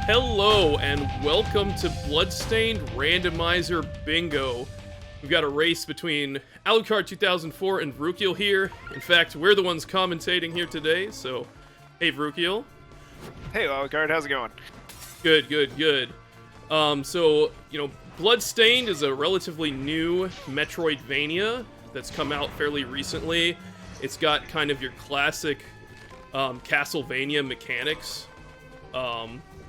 Hello and welcome to Bloodstained Randomizer Bingo. We've got a race between Alucard2004 and Vrukiel here. In fact, we're the ones commentating here today, so hey Vrukiel. Hey Alucard, how's it going? Good. Bloodstained is a relatively new Metroidvania that's come out fairly recently. It's got kind of your classic Castlevania mechanics.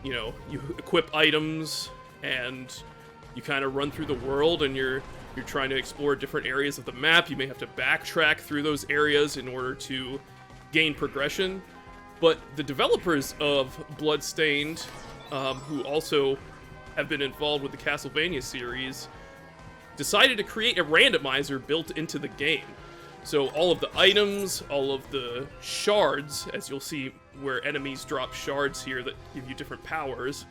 You equip items and you kind of run through the world and you're trying to explore different areas of the map. You may have to backtrack through those areas in order to gain progression. But the developers of Bloodstained, who also have been involved with the Castlevania series, decided to create a randomizer built into the game. So all of the items, all of the shards, as you'll see where enemies drop shards here that give you different powers,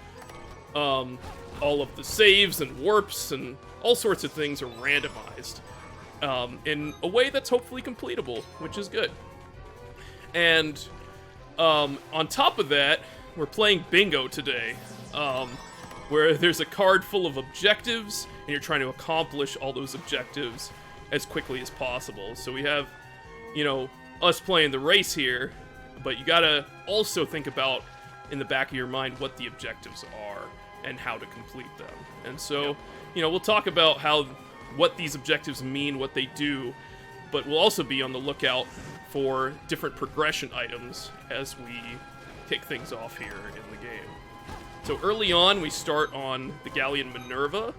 all of the saves and warps and all sorts of things are randomized in a way that's hopefully completable, which is good. And on top of that, we're playing bingo today, where there's a card full of objectives and you're trying to accomplish all those objectives as quickly as possible. So we have, us playing the race here, but you gotta also think about in the back of your mind what the objectives are and how to complete them. And so, we'll talk about what these objectives mean, what they do, but we'll also be on the lookout for different progression items as we kick things off here in the game. So early on, we start on the Galleon Minerva,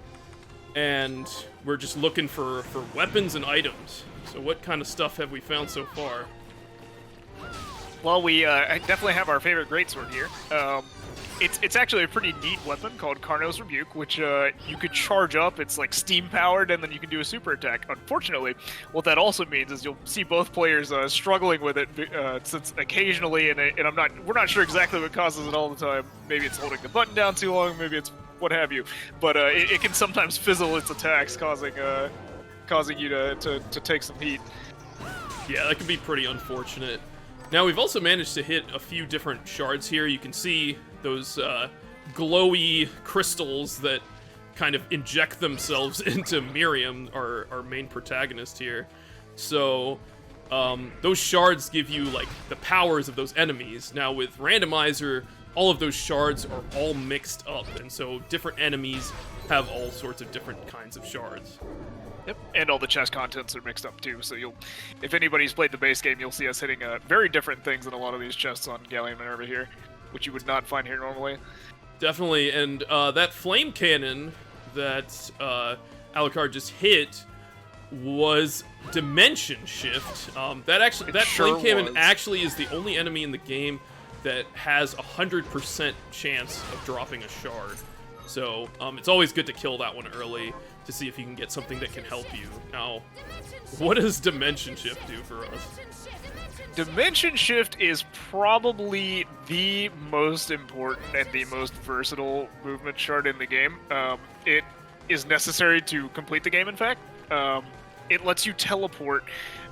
and we're just looking for weapons and items. So what kind of stuff have we found so far? Well, we definitely have our favorite greatsword here. It's actually a pretty neat weapon called Carno's Rebuke, which you could charge up. It's like steam powered, and then you can do a super attack. Unfortunately, what that also means is you'll see both players struggling with it, since occasionally, and we're not sure exactly what causes it all the time. Maybe it's holding the button down too long. Maybe it's what have you. But it can sometimes fizzle its attacks, causing you to take some heat. Yeah, that could be pretty unfortunate. Now, we've also managed to hit a few different shards here. You can see those glowy crystals that kind of inject themselves into Miriam, our main protagonist here. So, those shards give you, the powers of those enemies. Now, with Randomizer, all of those shards are all mixed up, and so different enemies have all sorts of different kinds of shards. Yep, and all the chest contents are mixed up too, so if anybody's played the base game, you'll see us hitting very different things in a lot of these chests on Galleon Minerva here, which you would not find here normally. Definitely, and that flame cannon that Alucard just hit was Dimension Shift. That flame cannon actually is the only enemy in the game that has 100% chance of dropping a shard. So it's always good to kill that one early to see if you can get something that can help you. Now, what does Dimension Shift do for us? Dimension Shift is probably the most important and the most versatile movement shard in the game. It is necessary to complete the game, in fact. It lets you teleport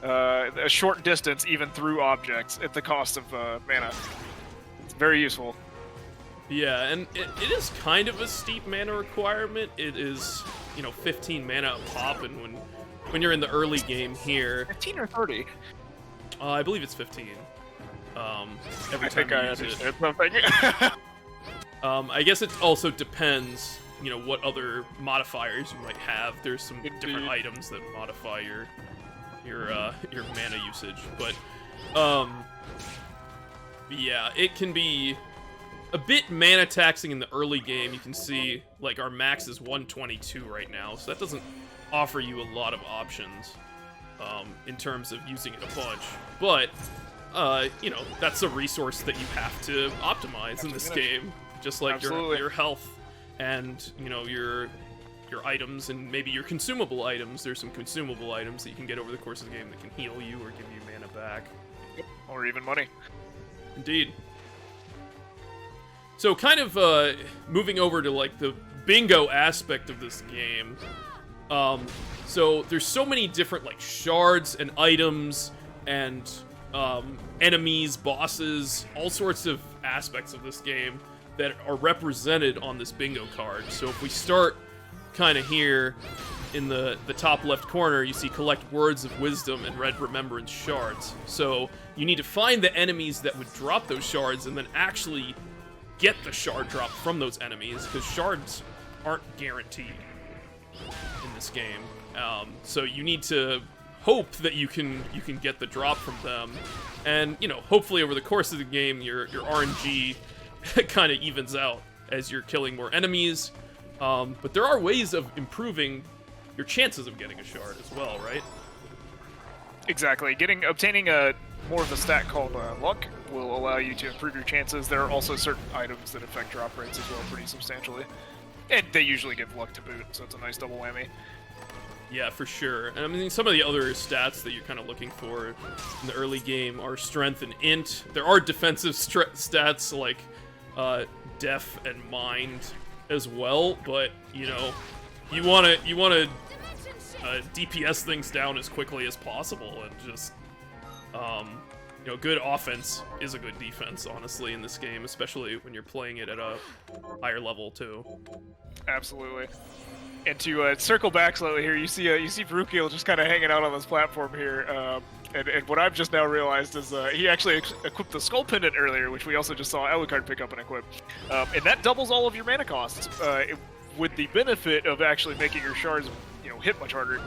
a short distance even through objects at the cost of mana. It's very useful. Yeah, and it is kind of a steep mana requirement. It is, 15 mana a pop, and when you're in the early game here... 15 or 30? I believe it's 15. Every time I you use understand it. something. I guess it also depends, what other modifiers you might have. There's some different items that modify your mana usage, but yeah, it can be a bit mana taxing in the early game. You can see, our max is 122 right now, so that doesn't offer you a lot of options in terms of using it a bunch. But, that's a resource that you have to optimize in this game, just like your health and, your items and maybe your consumable items. There's some consumable items that you can get over the course of the game that can heal you or give you mana back. Or even money. Indeed. So kind of moving over to the bingo aspect of this game. So there's so many different shards and items and enemies, bosses, all sorts of aspects of this game that are represented on this bingo card. So if we start kind of here in the top left corner, you see collect words of wisdom and red remembrance shards. So you need to find the enemies that would drop those shards and then actually get the shard drop from those enemies, because shards aren't guaranteed in this game. So you need to hope that you can get the drop from them, and hopefully over the course of the game your RNG kind of evens out as you're killing more enemies. But there are ways of improving your chances of getting a shard as well, right? Exactly. Obtaining more of a stat called luck will allow you to improve your chances. There are also certain items that affect drop rates as well pretty substantially. And they usually give luck to boot, so it's a nice double whammy. Yeah, for sure. And I mean, some of the other stats that you're kind of looking for in the early game are strength and int. There are defensive stats like def and mind as well, but you want to DPS things down as quickly as possible, and just good offense is a good defense, honestly, in this game, especially when you're playing it at a higher level too. Absolutely. And to circle back slightly here, you see Vrukiel just kind of hanging out on this platform here, and what I've just now realized is he actually equipped the Skull Pendant earlier, which we also just saw Alucard pick up and equip, and that doubles all of your mana costs, with the benefit of actually making your shards hit much harder.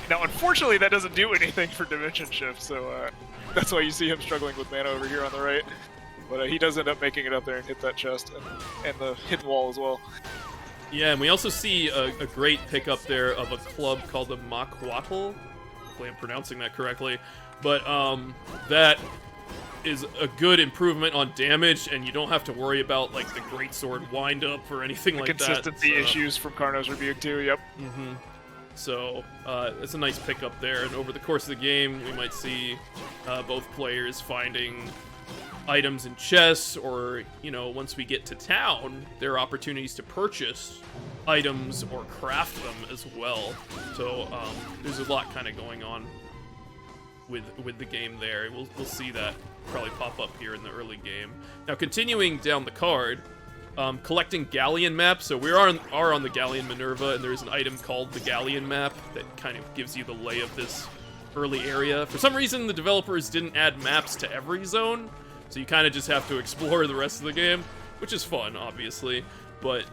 Now, unfortunately, that doesn't do anything for Dimension Shift, so that's why you see him struggling with mana over here on the right. But he does end up making it up there and hit that chest and the hidden wall as well. Yeah, and we also see a great pickup there of a club called the Makwatl. Hopefully I'm pronouncing that correctly. But that is a good improvement on damage, and you don't have to worry about like the greatsword wind-up or anything like that. Consistency issues from Carno's Rebuke too, yep. Mm-hmm. So it's a nice pickup there, and over the course of the game, we might see both players finding items in chests, or once we get to town, there are opportunities to purchase items or craft them as well. So there's a lot kind of going on with the game there. We'll see that probably pop up here in the early game. Now, continuing down the card, collecting Galleon maps. So we are on the Galleon Minerva, and there's an item called the Galleon map that kind of gives you the lay of this early area. For some reason, the developers didn't add maps to every zone, so you kind of just have to explore the rest of the game, which is fun, obviously, but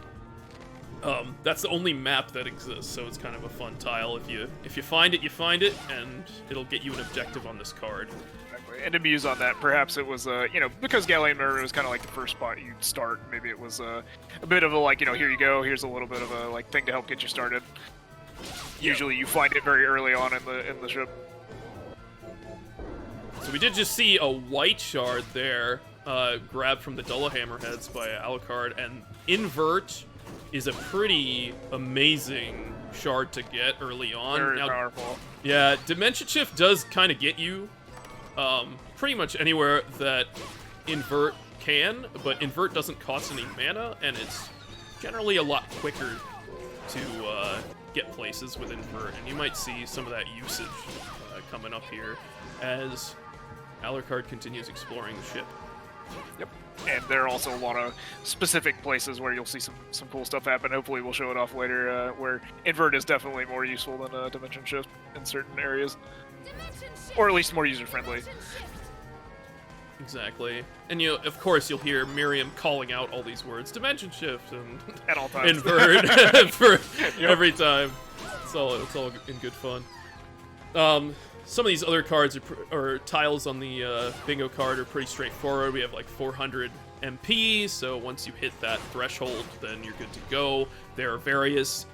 that's the only map that exists, so it's kind of a fun tile. If you find it, you find it, and it'll get you an objective on this card. Exactly. And to muse on that, perhaps it was, because Galleon Minerva was kind of like the first spot you'd start, maybe it was a bit of a, here you go, here's a little bit of a, thing to help get you started. Yeah. Usually you find it very early on in the ship. So we did just see a white shard there, grabbed from the Dullahammer heads by Alucard, and Invert is a pretty amazing shard to get early on. Very powerful. Yeah, Dimension Shift does kind of get you pretty much anywhere that Invert can, but Invert doesn't cost any mana, and it's generally a lot quicker to get places with Invert, and you might see some of that usage coming up here as Alucard continues exploring the ship. Yep. And there are also a lot of specific places where you'll see some cool stuff happen. Hopefully we'll show it off later, where Invert is definitely more useful than Dimension Shift in certain areas. Or at least more user-friendly. Exactly. And of course you'll hear Miriam calling out all these words, Dimension Shift and at all times. Invert for every time. It's all in good fun. Some of these other cards or tiles on the bingo card are pretty straightforward. We have like 400 MP, so once you hit that threshold, then you're good to go. There are various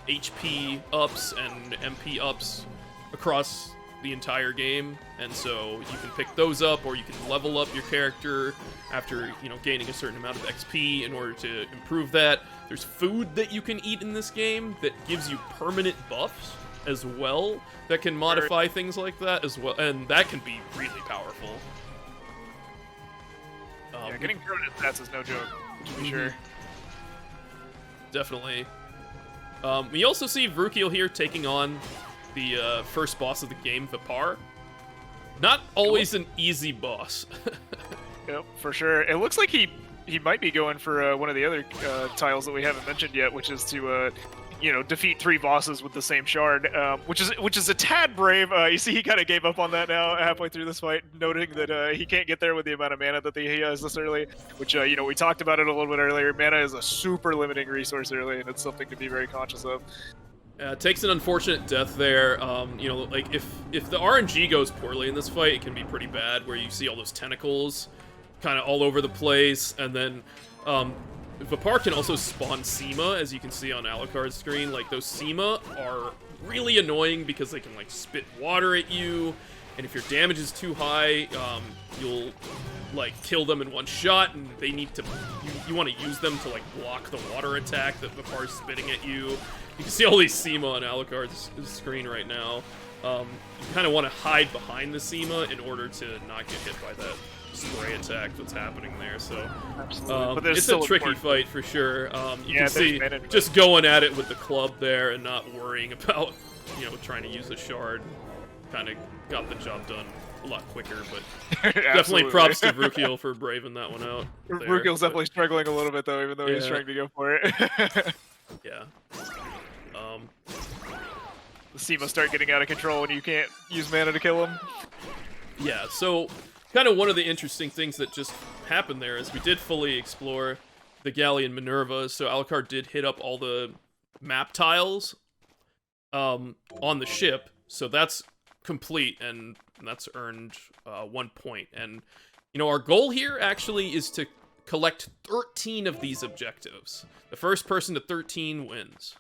HP ups and MP ups across the entire game, and so you can pick those up, or you can level up your character after gaining a certain amount of XP in order to improve that. There's food that you can eat in this game that gives you permanent buffs as well, that can modify things like that as well, and that can be really powerful. Yeah, getting permanent stats is no joke, to be sure. Definitely. We also see Vrukiel here taking on the first boss of the game, Vipar. Not always an easy boss. Yep, for sure. It looks like he he might be going for one of the other tiles that we haven't mentioned yet, which is to defeat 3 bosses with the same shard, which is a tad brave. You see, he kind of gave up on that now halfway through this fight, noting that he can't get there with the amount of mana that he has this early. Which we talked about it a little bit earlier. Mana is a super limiting resource early, and it's something to be very conscious of. It takes an unfortunate death there. Like if the RNG goes poorly in this fight, it can be pretty bad. Where you see all those tentacles, kind of all over the place, and then. Vapar can also spawn Sema, as you can see on Alucard's screen. Like, those Sema are really annoying because they can, like, spit water at you, and if your damage is too high, you'll, like, kill them in one shot, and they need to... You want to use them to, like, block the water attack that Vapar's spitting at you. You can see all these Sema on Alucard's screen right now. You kind of want to hide behind the Sema in order to not get hit by that spray attack that's happening there, so but it's a tricky fight for sure. You can see just going at it with the club there and not worrying about trying to use a shard kind of got the job done a lot quicker, but definitely props to Vrukiel for braving that one out. Vrukiel's definitely struggling a little bit though, even though he's trying to go for it. Yeah. The Sema start getting out of control and you can't use mana to kill him. Yeah, so kind of one of the interesting things that just happened there is we did fully explore the Galleon Minerva, so Alucard did hit up all the map tiles on the ship, so that's complete, and that's earned 1 point. And, our goal here actually is to collect 13 of these objectives. The first person to 13 wins.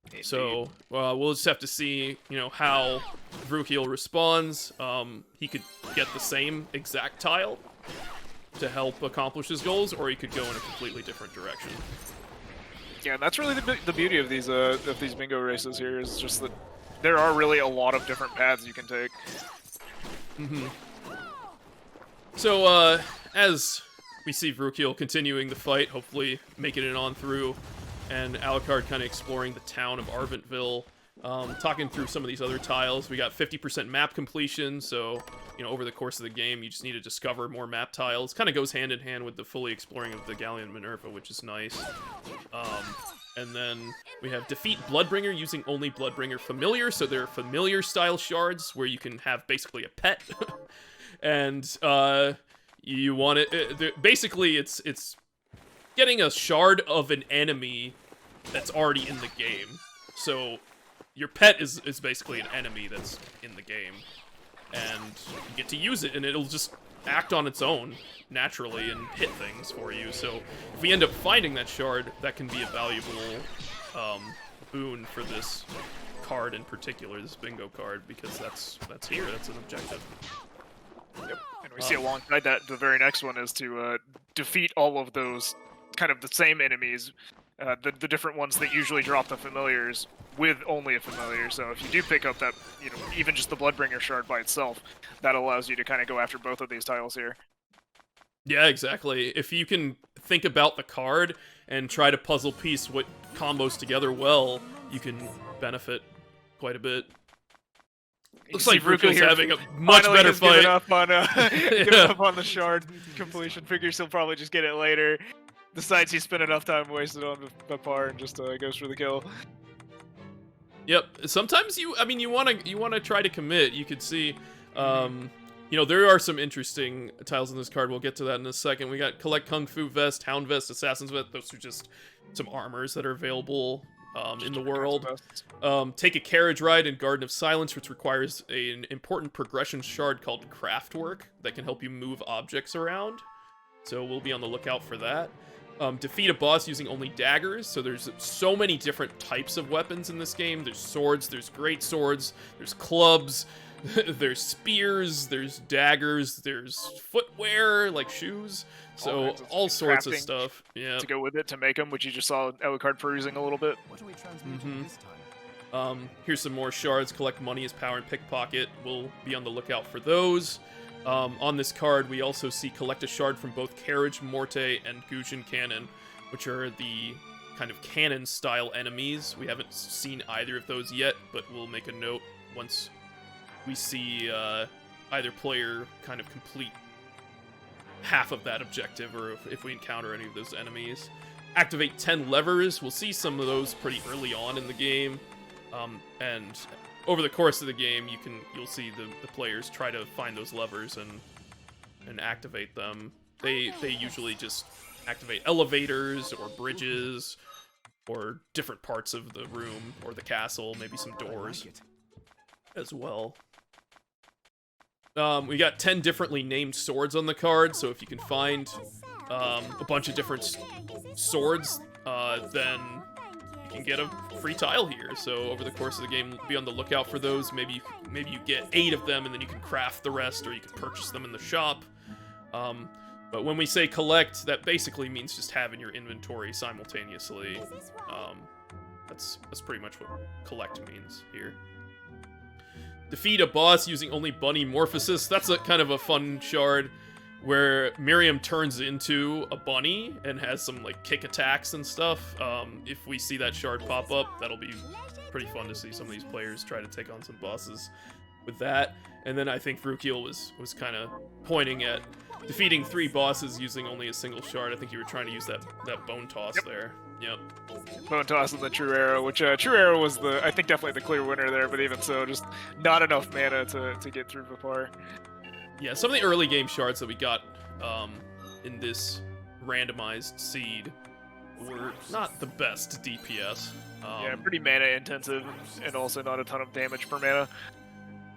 Indeed. So, we'll just have to see, how Vrukiel responds. He could get the same exact tile to help accomplish his goals, or he could go in a completely different direction. Yeah, and that's really the beauty of these bingo races here, is just that there are really a lot of different paths you can take. Mm-hmm. So, as we see Vrukiel continuing the fight, hopefully making it on through, and Alucard kind of exploring the town of Arventville, talking through some of these other tiles. We got 50% map completion, so, over the course of the game, you just need to discover more map tiles. Kind of goes hand in hand with the fully exploring of the Galleon Minerva, which is nice. And then we have defeat Bloodbringer using only Bloodbringer familiar, so they're familiar-style shards where you can have basically a pet. And, you want it... basically, it's getting a shard of an enemy that's already in the game. So your pet is basically an enemy that's in the game, and you get to use it, and it'll just act on its own naturally and hit things for you. So if we end up finding that shard, that can be a valuable boon for this card in particular, this bingo card, because that's here, that's an objective. Yep. And we see alongside that, the very next one is to defeat all of those kind of the same enemies, the different ones that usually drop the familiars with only a familiar. So if you do pick up that, even just the Bloodbringer shard by itself, that allows you to kind of go after both of these tiles here. Yeah, exactly. If you can think about the card and try to puzzle piece what combos together well, you can benefit quite a bit. Looks like Vrukiel's having a much better fight. Giving up on, giving up on the shard completion. Figures he'll probably just get it later. Decides he spent enough time wasted on Vapar and just goes for the kill. Yep. Sometimes you want to try to commit. You could see, there are some interesting tiles in this card. We'll get to that in a second. We got collect Kung Fu Vest, Hound Vest, Assassin's Vest. Those are just some armors that are available in the world. Take a carriage ride in Garden of Silence, which requires an important progression shard called Craftwork that can help you move objects around. So we'll be on the lookout for that. Defeat a boss using only daggers. So there's so many different types of weapons in this game. There's swords, there's great swords, there's clubs, there's spears, there's daggers, there's footwear, like shoes. So all sorts of stuff. Yeah. To go with it, to make them, which you just saw Alucard perusing a little bit. What are we transmuting this time? Here's some more shards. Collect money as power and pickpocket. We'll be on the lookout for those. On this card, we also see collect a shard from both Carriage, Morte, and Gujin Cannon, which are the kind of cannon-style enemies. We haven't seen either of those yet, but we'll make a note once we see either player kind of complete half of that objective, or if we encounter any of those enemies. Activate 10 levers. We'll see some of those pretty early on in the game, and over the course of the game, you'll see the players try to find those levers and activate them. They usually just activate elevators or bridges or different parts of the room or the castle, maybe some doors as well. We got 10 differently named swords on the card, so if you can find a bunch of different swords, then you can get a free tile here. So over the course of the game, be on the lookout for those. Maybe you get 8 of them, and then you can craft the rest, or you can purchase them in the shop. But when we say collect, that basically means just have in your inventory simultaneously. That's pretty much what collect means here. Defeat a boss using only bunny morphosis. That's a kind of a fun shard where Miriam turns into a bunny and has some like kick attacks and stuff. If we see that shard pop up, that'll be pretty fun to see some of these players try to take on some bosses with that. And then I think Vrukiel was kind of pointing at defeating 3 bosses using only a single shard. I think you were trying to use that bone toss there. Yep. Bone toss and the true arrow, which true arrow was I think definitely the clear winner there, but even so, just not enough mana to get through Vipar. Yeah, some of the early game shards that we got in this randomized seed were not the best DPS. Yeah, pretty mana intensive and also not a ton of damage per mana.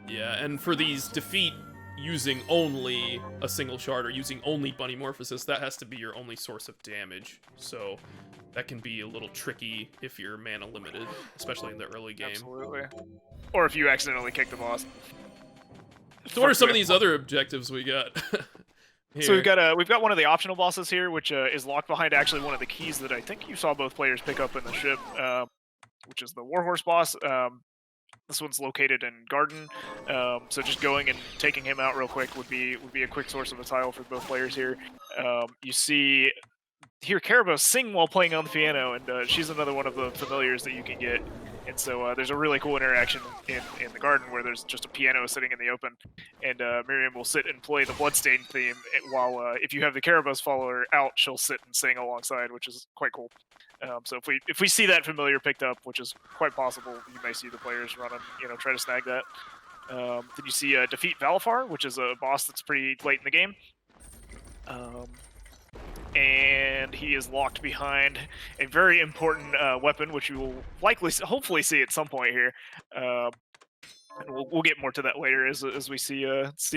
Yeah, and for these defeat using only a single shard or using only bunny morphosis, that has to be your only source of damage. So that can be a little tricky if you're mana limited, especially in the early game. Absolutely. Or if you accidentally kick the boss. So what are some of these other objectives we got? So we've got one of the optional bosses here, which is locked behind actually one of the keys that I think you saw both players pick up in the ship, which is the Warhorse boss. This one's located in Garden, so just going and taking him out real quick would be a quick source of a tile for both players here. You hear Caribou sing while playing on the piano, and she's another one of the familiars that you can get. And so there's a really cool interaction in the garden where there's just a piano sitting in the open, and Miriam will sit and play the Bloodstained theme, while if you have the Caribou's follower out, she'll sit and sing alongside, which is quite cool. So if we see that familiar picked up, which is quite possible, you may see the players run and try to snag that. Then you see defeat Valifar, which is a boss that's pretty late in the game. And he is locked behind a very important weapon, which you will hopefully see at some point here. And we'll get more to that later as we see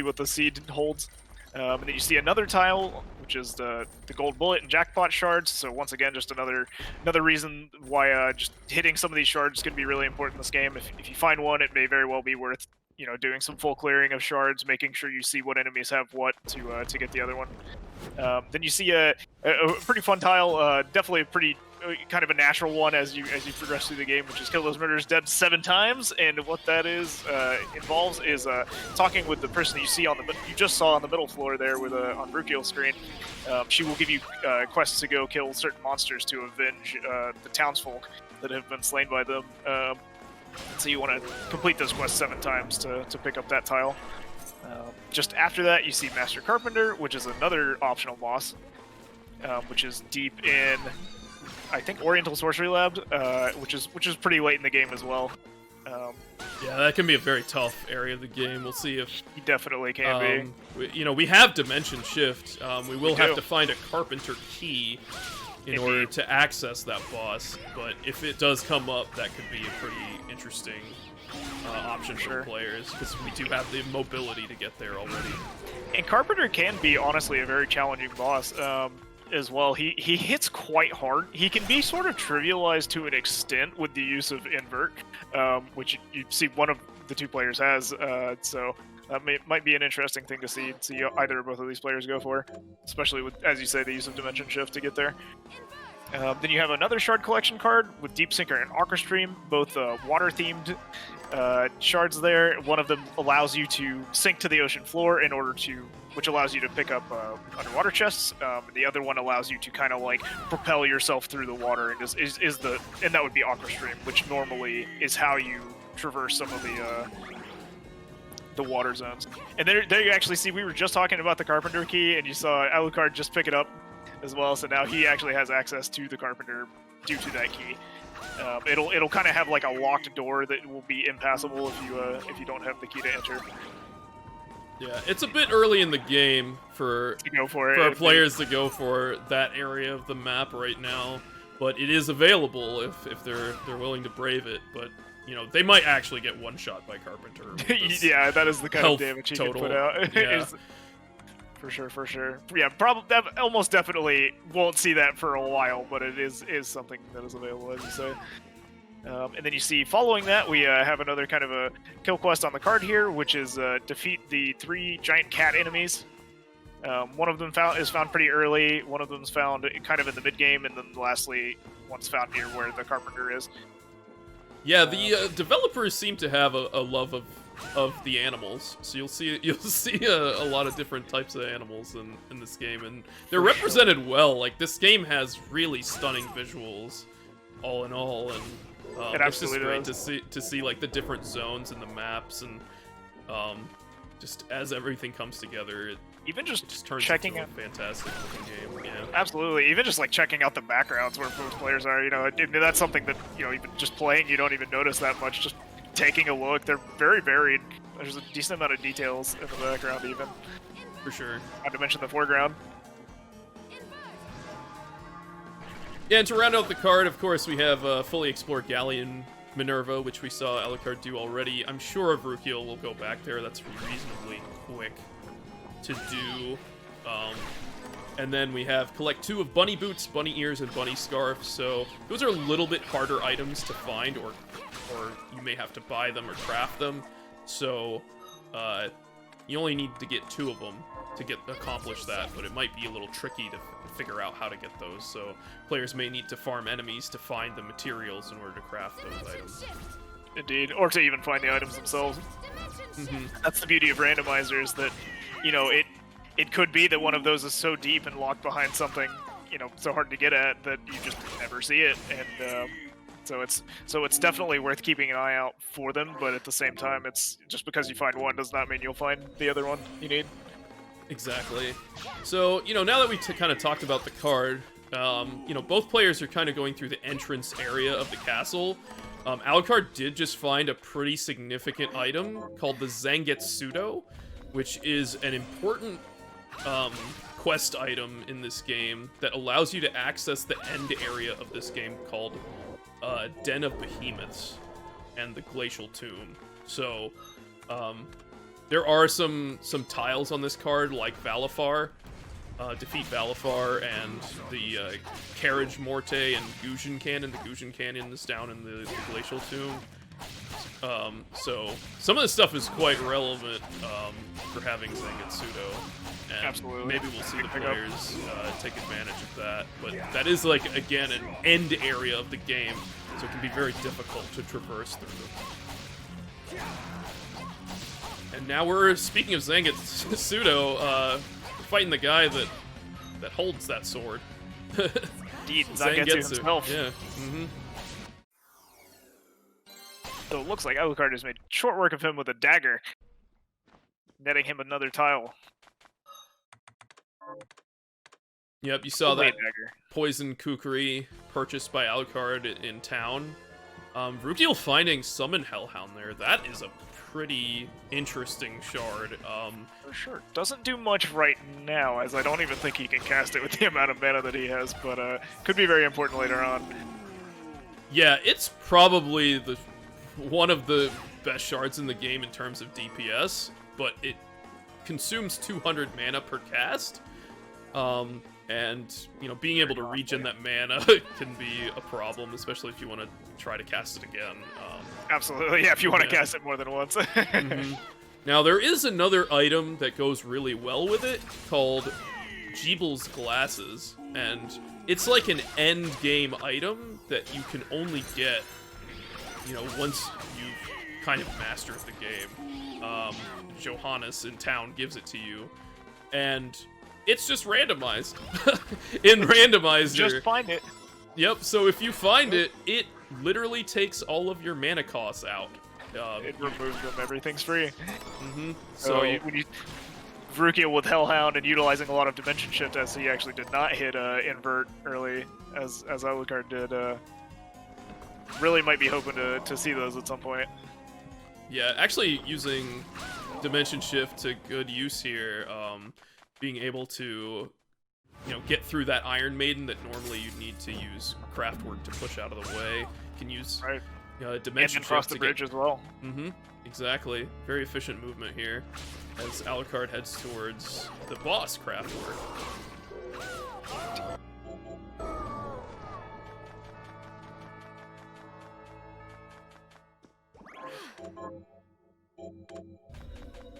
what the seed holds. And then you see another tile, which is the gold bullet and jackpot shards. So once again, just another reason why just hitting some of these shards is going to be really important in this game. If you find one, it may very well be worth doing some full clearing of shards, making sure you see what enemies have what to get the other one. Then you see a pretty fun tile, definitely a pretty kind of a natural one as you progress through the game, which is kill those murderers dead 7 times. And what that involves is talking with the person that you just saw on the middle floor there with on Vrukiel's screen. She will give you quests to go kill certain monsters to avenge the townsfolk that have been slain by them. So you want to complete those quests 7 times to pick up that tile. Just after that, you see Master Carpenter, which is another optional boss, which is deep in, I think, Oriental Sorcery Lab, which is pretty late in the game as well. Yeah, that can be a very tough area of the game. We'll see if he definitely can be. We have Dimension Shift. We will have to find a Carpenter key in order to access that boss, but if it does come up, that could be a pretty interesting option for players, because we do have the mobility to get there already. And Carpenter can be, honestly, a very challenging boss as well. He hits quite hard. He can be sort of trivialized to an extent with the use of Invert, which you see one of the 2 players has, so that might be an interesting thing to see either or both of these players go for, especially with, as you say, the use of Dimension Shift to get there. Then you have another shard collection card with Deep Sinker and Aqua Stream, both water-themed shards there. One of them allows you to sink to the ocean floor which allows you to pick up underwater chests. The other one allows you to kind of like propel yourself through the water, and and that would be Aqua Stream, which normally is how you traverse some of the water zones. And there you actually see, we were just talking about the Carpenter key, and you saw Alucard just pick it up as well, so now he actually has access to the Carpenter due to that key. It'll kind of have like a locked door that will be impassable if you don't have the key to enter. Yeah, it's a bit early in the game for our players to go for that area of the map right now, but it is available if they're willing to brave it. But you know, they might actually get one shot by Carpenter. Yeah, that is the kind of damage he can put out. Yeah. For sure. Yeah, probably almost definitely won't see that for a while, but it is something that is available, as you say. And then you see, following that, we have another kind of a kill quest on the card here, which is defeat the 3 giant cat enemies. One of them is found pretty early, one of them's found kind of in the mid-game, and then lastly, one's found near where the Carpenter is. Yeah, the developers seem to have a love of the animals, so you'll see a lot of different types of animals in this game, and they're represented well. Like, this game has really stunning visuals, all in all, and it's just great to see like the different zones in the maps, and just as everything comes together, it just turns into a fantastic looking game. Yeah. Absolutely. Even just like checking out the backgrounds where both players are, you know, that's something that, you know, even just playing, you don't even notice that much. Just taking a look, they're very varied. There's a decent amount of details in the background, even. For sure. Not to mention the foreground. Yeah, and to round out the card, of course, we have fully explored Galleon Minerva, which we saw Alucard do already. I'm sure Vrukiel will go back there. That's reasonably quick to do. And then we have collect 2 of bunny boots, bunny ears, and bunny scarf. So those are a little bit harder items to find, or you may have to buy them or craft them. So you only need to get 2 of them to accomplish that, but it might be a little tricky to figure out how to get those. So players may need to farm enemies to find the materials in order to craft those items. Indeed, or to even find the items themselves. Mm-hmm. That's the beauty of randomizers, that, you know, it could be that one of those is so deep and locked behind something, you know, so hard to get at that you just never see it, and so it's definitely worth keeping an eye out for them. But at the same time, it's just because you find one does not mean you'll find the other one you need. Exactly. So, you know, now that we kind of talked about the card, you know, both players are kind of going through the entrance area of the castle. Alucard did just find a pretty significant item called the Zangetsudo, which is an important quest item in this game that allows you to access the end area of this game called Den of Behemoths and the Glacial Tomb. So, there are some tiles on this card, like Valifar, defeat Valifar, and the Carriage Morte and Guzhan Canyon. The Guzhan Canyon is down in the Glacial Tomb. So some of this stuff is quite relevant for having Zangetsudo, and absolutely, maybe we'll see the players take advantage of that. But that is, like, again, an end area of the game, so it can be very difficult to traverse through. And now we're, speaking of Zangetsudo, fighting the guy that holds that sword. Indeed, Zangetsu himself. Yeah. Mm-hmm. So it looks like Alucard has made short work of him with a dagger, netting him another tile. Yep, you saw that dagger. poison kukri purchased by Alucard in town. Vrukiel finding Summon Hellhound there, that is a pretty interesting shard. For sure. Doesn't do much right now, as I don't even think he can cast it with the amount of mana that he has, but could be very important later on. Yeah, it's probably one of the best shards in the game in terms of DPS, but it consumes 200 mana per cast. And, you know, being able to regen that mana can be a problem, especially if you want to try to cast it again. Absolutely, yeah, if you want to cast it more than once. Mm-hmm. Now, there is another item that goes really well with it, called Jeeble's Glasses, and it's like an end-game item that you can only get, you know, once you've kind of mastered the game. Johannes in town gives it to you, and it's just randomized. In Randomizer. Just find it. Yep, so if you find it, it literally takes all of your mana costs out. It removes them. Everything's free. So when you Vrukiel with Hellhound and utilizing a lot of Dimension Shift, as he actually did not hit invert early, as Alucard did. Really might be hoping to see those at some point. Yeah, actually using Dimension Shift to good use here, being able to, get through that Iron Maiden that normally you'd need to use Craftwork to push out of the way. You can use Dimension Shift cross the bridge as well. Exactly. Very efficient movement here as Alucard heads towards the boss Craftwork.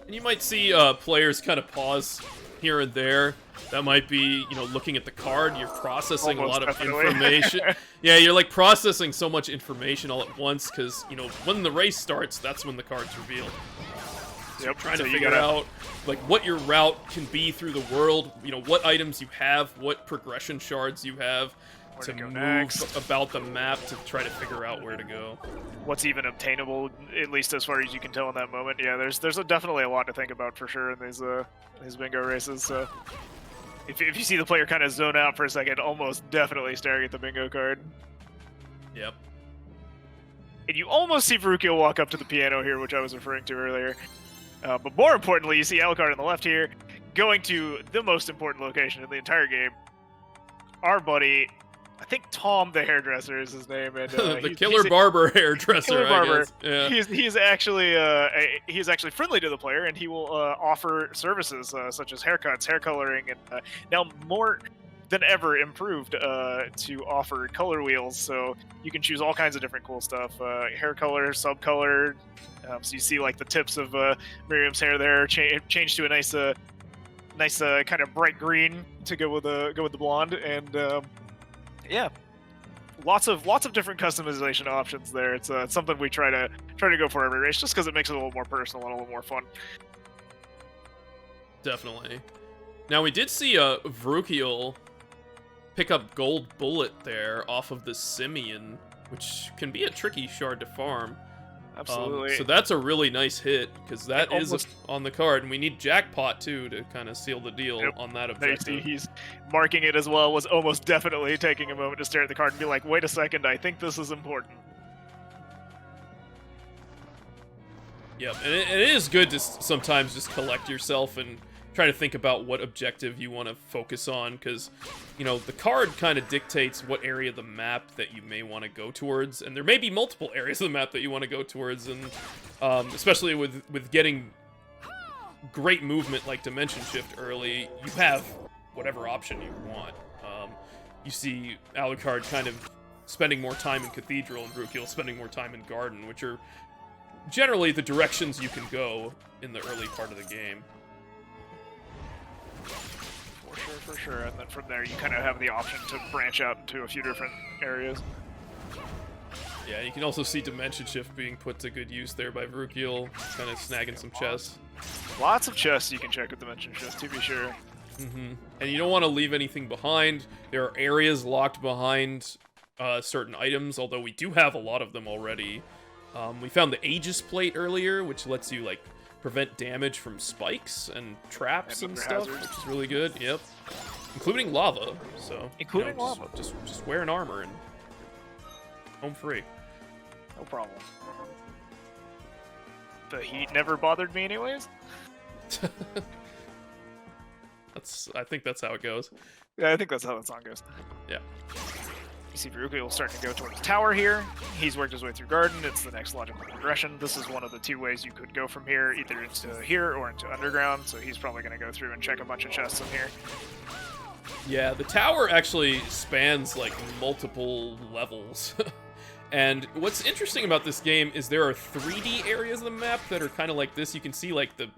And you might see players kind of pause here and there. That might be, looking at the card. You're processing a lot of information. Yeah, you're like processing so much information all at once because, when the race starts, that's when the card's revealed. So trying to figure out like what your route can be through the world, what items you have, what progression shards you have to move next about the map to try to figure out where to go. What's even obtainable, at least as far as you can tell in that moment. Yeah, there's definitely a lot to think about for sure in these bingo races. So if you see the player kind of zone out for a second, almost definitely staring at the bingo card. Yep. And you almost see Vrukiel walk up to the piano here, which I was referring to earlier. But more importantly, you see Alucard on the left here, going to the most important location in the entire game. Our buddy, I think Tom the hairdresser is his name, and the Killer Barber hairdresser. I guess. Yeah. He's actually friendly to the player, and he will offer services such as haircuts, hair coloring, and now more than ever improved to offer color wheels. So you can choose all kinds of different cool stuff: hair color, sub color. So you see like the tips of Miriam's hair there change to a nice kind of bright green to go with the blonde, and yeah, lots of different customization options there. It's something we try to go for every race, just because it makes it a little more personal and a little more fun. Definitely. Now we did see Vrukiel pick up Gold Bullet there off of the Simian, which can be a tricky shard to farm. Absolutely. So that's a really nice hit, because that is on the card, and we need Jackpot, too, to kind of seal the deal on that objective. There you see, he's marking it as well, was almost definitely taking a moment to stare at the card and be like, wait a second, I think this is important. Yep, and it is good to sometimes just collect yourself and try to think about what objective you want to focus on, because the card kind of dictates what area of the map that you may want to go towards, and there may be multiple areas of the map that you want to go towards, and especially with getting great movement like Dimension Shift early, you have whatever option you want. You see Alucard kind of spending more time in Cathedral and Vrukiel spending more time in Garden, which are generally the directions you can go in the early part of the game. For sure, and then from there you kind of have the option to branch out into a few different areas. Yeah, you can also see Dimension Shift being put to good use there by Vrukiel, kind of snagging some chests. Lots of chests you can check with Dimension Shift, to be sure. And you don't want to leave anything behind. There are areas locked behind certain items, although we do have a lot of them already. We found the Aegis Plate earlier, which lets you, like, prevent damage from spikes and traps and stuff, which is really good. Yep, including lava. So lava. Just wear an armor and home free. No problem. The heat never bothered me, anyways. I think that's how it goes. Yeah, I think that's how that song goes. Yeah. You see Vrukiel starting to go towards the tower here. He's worked his way through Garden. It's the next logical progression. This is one of the two ways you could go from here, either into here or into Underground, so he's probably going to go through and check a bunch of chests in here. Yeah, the tower actually spans, like, multiple levels. And what's interesting about this game is there are 3D areas of the map that are kind of like this. You can see, like, the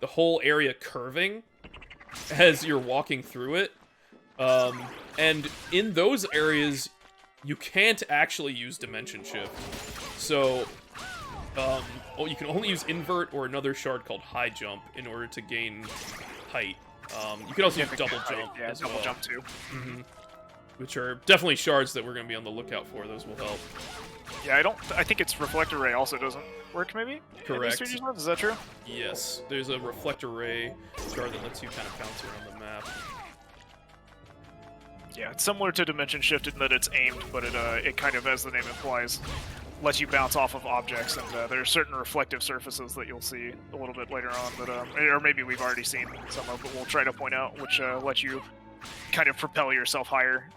whole area curving as you're walking through it. And in those areas, you can't actually use Dimension Shift. So, you can only use Invert or another shard called High Jump in order to gain height. You can also use Double Jump as well. Double Jump too. Which are definitely shards that we're going to be on the lookout for. Those will help. Yeah, I think it's Reflector Ray also doesn't. work, maybe? Correct. Is that true? Yes, there's a reflector ray shard that lets you kind of bounce around the map. Yeah, it's similar to Dimension Shift in that it's aimed, but it kind of, as the name implies, lets you bounce off of objects, and there are certain reflective surfaces that you'll see a little bit later on, that, or maybe we've already seen some of, but we'll try to point out, which let you kind of propel yourself higher.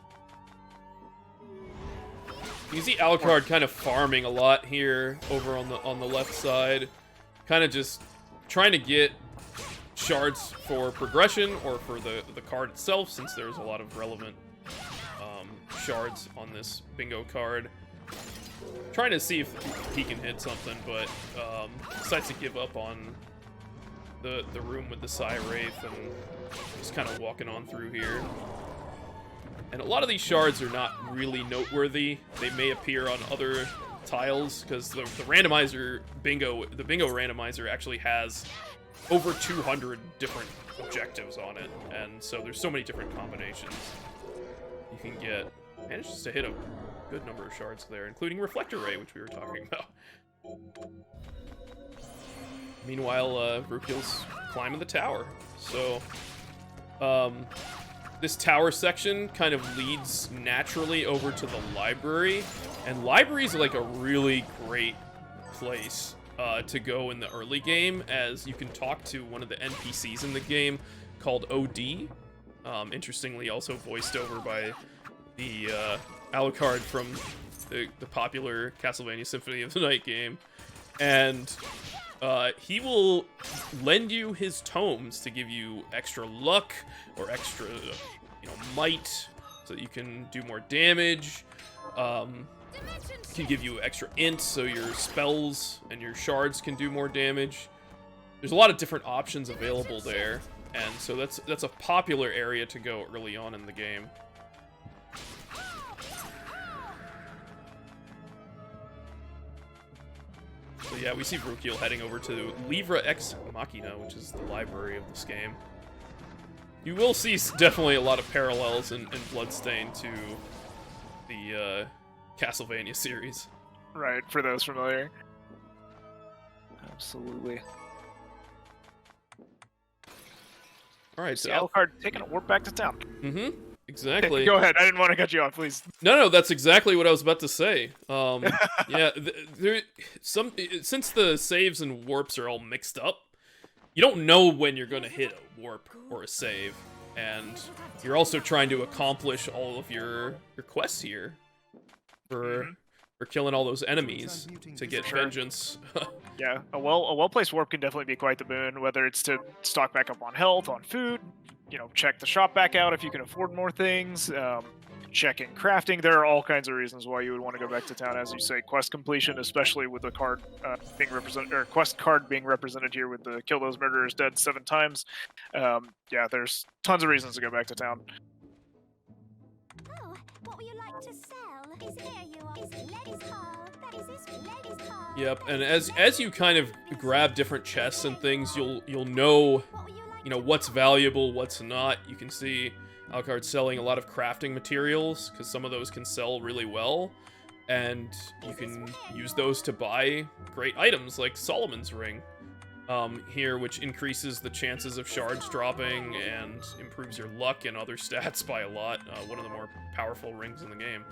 You see Alucard kind of farming a lot here over on the left side, kind of just trying to get shards for progression or for the card itself, since there's a lot of relevant shards on this bingo card. Trying to see if he can hit something, but decides to give up on the room with the Psy Wraith and just kind of walking on through here. And a lot of these shards are not really noteworthy. They may appear on other tiles, because the randomizer bingo, the bingo randomizer actually has over 200 different objectives on it, and so there's so many different combinations you can get. Manages to hit a good number of shards there, including Reflector Ray, which we were talking about. Meanwhile, Vrukiel's climbing the tower. So, this tower section kind of leads naturally over to the library, and libraries are like a really great place to go in the early game, as you can talk to one of the NPCs in the game called OD. Interestingly, also voiced over by the Alucard from the popular Castlevania Symphony of the Night game. And he will lend you his tomes to give you extra luck or extra, might, so that you can do more damage. Can give you extra int, so your spells and your shards can do more damage. There's a lot of different options available there, and so that's a popular area to go early on in the game. So yeah, we see Vrukiel heading over to Livra Ex Machina, which is the library of this game. You will see definitely a lot of parallels in Bloodstained to the Castlevania series. Right, for those familiar. Absolutely. Alright, so Alucard taking a warp back to town. Mm-hmm. Exactly. Go ahead. I didn't want to cut you off, please. No, that's exactly what I was about to say. Yeah, since the saves and warps are all mixed up, you don't know when you're going to hit a warp or a save, and you're also trying to accomplish all of your quests here for killing all those enemies to get vengeance. Yeah, a well-placed warp can definitely be quite the boon, whether it's to stock back up on health, on food, check the shop back out if you can afford more things, check in crafting. There are all kinds of reasons why you would want to go back to town, as you say. Quest completion, especially with the card being represented, or quest card being represented here with the kill those murderers dead 7 times. Yeah, there's tons of reasons to go back to town. Oh, what would you like to sell? Is here you are. Is ladies' hall. That is this ladies' hall. Yep, and as you kind of grab different chests and things, you'll know, what's valuable, what's not. You can see Alucard's selling a lot of crafting materials, because some of those can sell really well, and you can use those to buy great items like Solomon's Ring here, which increases the chances of shards dropping and improves your luck and other stats by a lot. One of the more powerful rings in the game.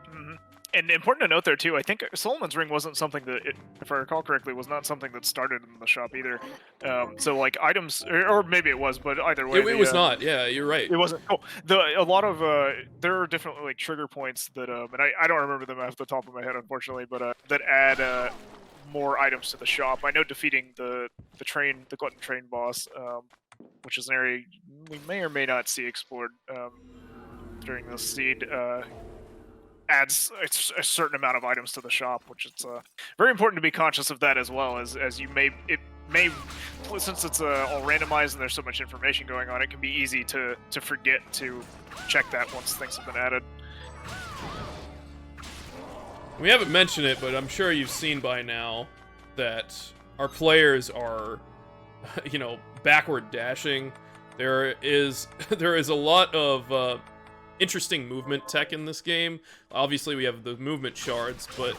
Mm-hmm. And important to note there too, I think Solomon's Ring wasn't something that, if I recall correctly, was not something that started in the shop either. So like items, or maybe it was, but either way, it was not. Yeah, you're right. It wasn't. Oh, a lot of there are definitely like trigger points that, and I don't remember them off the top of my head, unfortunately, but that add more items to the shop. I know defeating the glutton train boss, which is an area we may or may not see explored during this seed. Adds a certain amount of items to the shop, which it's very important to be conscious of that, as well as it may since it's all randomized and there's so much information going on, it can be easy to forget to check that once things have been added. We haven't mentioned it, but I'm sure you've seen by now that our players are, backward dashing. There is a lot of interesting movement tech in this game. Obviously, we have the movement shards, but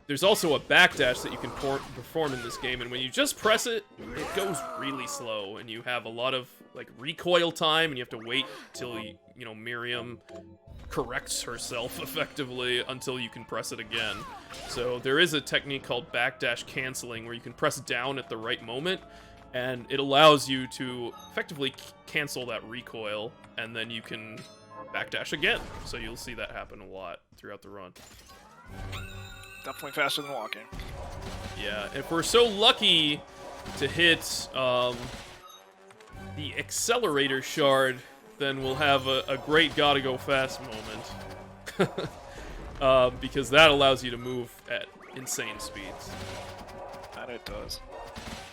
there's also a backdash that you can perform in this game, and when you just press it, it goes really slow, and you have a lot of like recoil time, and you have to wait till you know Miriam corrects herself effectively until you can press it again. So there is a technique called backdash canceling where you can press down at the right moment, and it allows you to effectively cancel that recoil, and then you can backdash again. So you'll see that happen a lot throughout the run. Definitely faster than walking. Yeah, if we're so lucky to hit the accelerator shard, then we'll have a great gotta go fast moment. Because that allows you to move at insane speeds. That it does.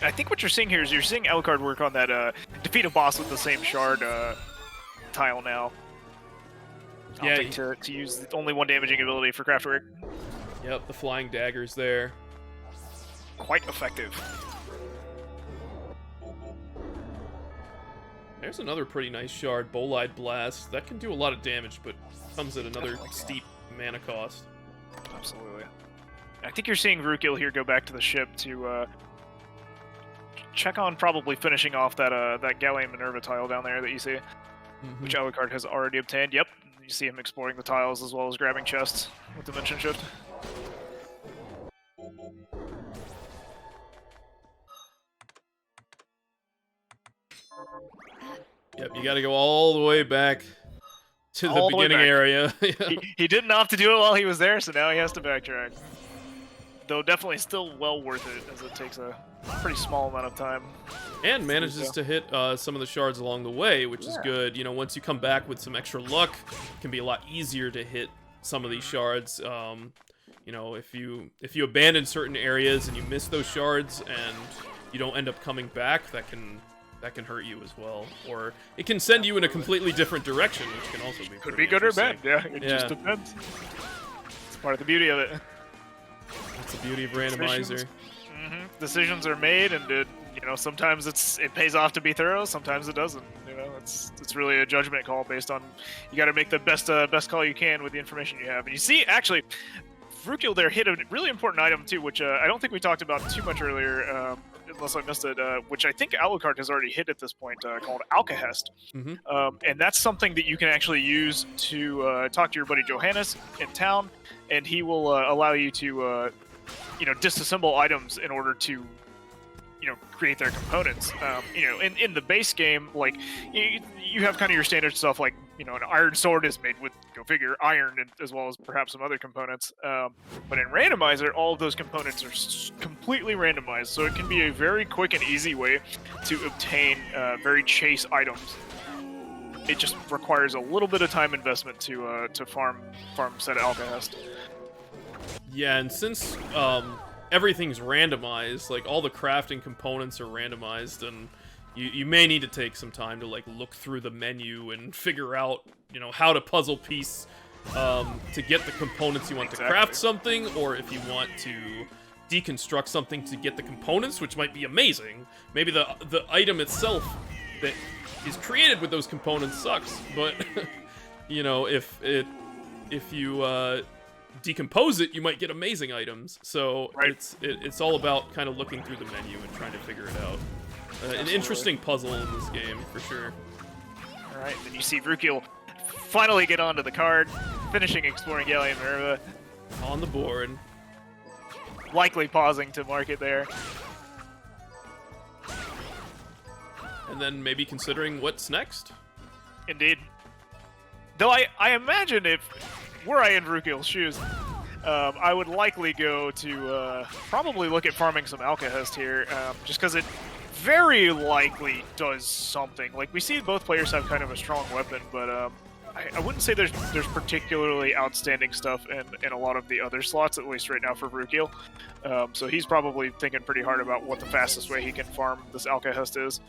I think what you're seeing here is you're seeing Alucard work on that defeat a boss with the same shard tile now. Yeah, Opting to use the only one damaging ability for Craftwork. Yep, the flying daggers there. Quite effective. There's another pretty nice shard, Bolide Blast. That can do a lot of damage, but comes at another steep mana cost. Absolutely. I think you're seeing Vrukiel here go back to the ship to check on probably finishing off that Galleon Minerva tile down there that you see, which Alucard has already obtained. Yep, you see him exploring the tiles as well as grabbing chests with Dimension Shift. Yep, you gotta go all the way back to the beginning area. He didn't opt to do it while he was there, so now he has to backtrack. Though definitely still well worth it, as it takes a pretty small amount of time. And manages to hit some of the shards along the way, which is good. You know, once you come back with some extra luck, it can be a lot easier to hit some of these shards. You know, if you abandon certain areas and you miss those shards and you don't end up coming back, that can hurt you as well, or it can send you in a completely different direction, which can also be could be good or bad. Yeah, it just depends. It's part of the beauty of it. That's the beauty of randomizer. Decisions are made, and you know, sometimes it pays off to be thorough, sometimes it doesn't. You know, it's really a judgment call based on, you got to make the best call you can with the information you have. And you see, actually, Vrukiel there hit a really important item too, which I don't think we talked about too much earlier, unless I missed it, which I think Alucard has already hit at this point, called Alcahest. And that's something that you can actually use to talk to your buddy Johannes in town, and he will allow you to, you know, disassemble items in order to, you know, create their components. You know, in the base game, like, you have kind of your standard stuff, like, you know, an iron sword is made with, go figure, iron, as well as perhaps some other components. But in Randomizer, all of those components are completely randomized, so it can be a very quick and easy way to obtain very chase items. It just requires a little bit of time investment to farm said Alcahest. Yeah, and since everything's randomized, like all the crafting components are randomized, and you may need to take some time to like look through the menu and figure out, you know, how to puzzle piece to get the components you want to craft something, or if you want to deconstruct something to get the components, which might be amazing. Maybe the item itself that is created with those components sucks, but you know, if you decompose it, you might get amazing items. So it's all about kind of looking through the menu and trying to figure it out. An interesting puzzle in this game, for sure. Alright, then you see Vrukiel finally get onto the card, finishing exploring Galleon Minerva. On the board. Likely pausing to mark it there. And then maybe considering what's next? Indeed. Though I imagine if were I in Vrukiel's shoes, I would likely go to probably look at farming some Alcahest here, just because it very likely does something. Like, we see both players have kind of a strong weapon, but I wouldn't say there's particularly outstanding stuff in a lot of the other slots, at least right now for Vrukiel. So he's probably thinking pretty hard about what the fastest way he can farm this Alcahest is.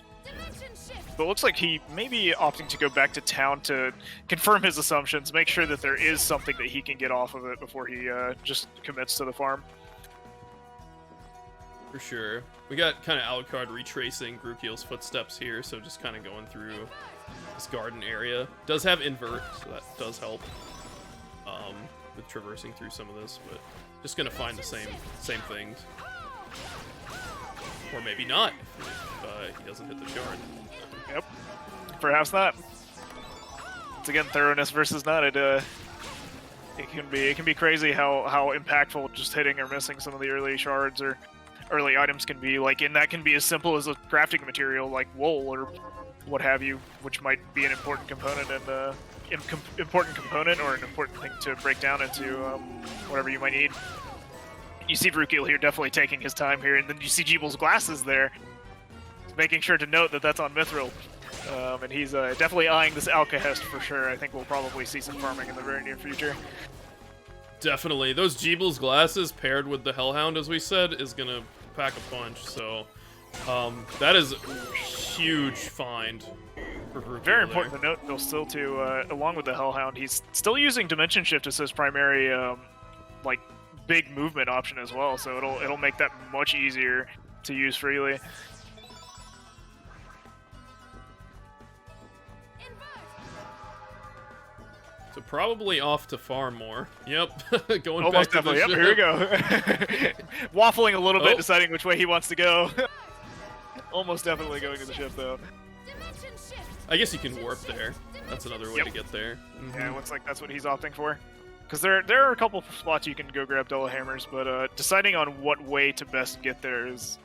But it looks like he may be opting to go back to town to confirm his assumptions, make sure that there is something that he can get off of it before he just commits to the farm. For sure. We got kind of Alucard retracing Vrukiel's footsteps here, so just kind of going through this garden area. Does have invert, so that does help with traversing through some of this, but just gonna find the same things. Or maybe not, if he doesn't hit the shard. Yep. Perhaps not. It's again thoroughness versus not. It can be crazy how impactful just hitting or missing some of the early shards or early items can be. Like, and that can be as simple as a crafting material like wool or what have you, which might be an important component and important component or an important thing to break down into whatever you might need. You see Vrukiel here definitely taking his time here, and then you see Jeeble's glasses there, making sure to note that that's on Mithril. And he's definitely eyeing this Alcahest for sure. I think we'll probably see some farming in the very near future. Definitely. Those Jeeble's glasses paired with the Hellhound, as we said, is going to pack a punch. So that is a huge find for Vrukiel. Very important to note, though, still, too, along with the Hellhound, he's still using Dimension Shift as his primary, like, big movement option as well. So it'll make that much easier to use freely. So probably off to farm more. Yep, going Almost back to the definitely. Yep, here we go. Waffling a little bit, deciding which way he wants to go. Almost definitely going to the ship, though. I guess you can warp there. That's another way to get there. Yeah, it looks like that's what he's opting for. Because there are a couple spots you can go grab Double Hammers, but deciding on what way to best get there is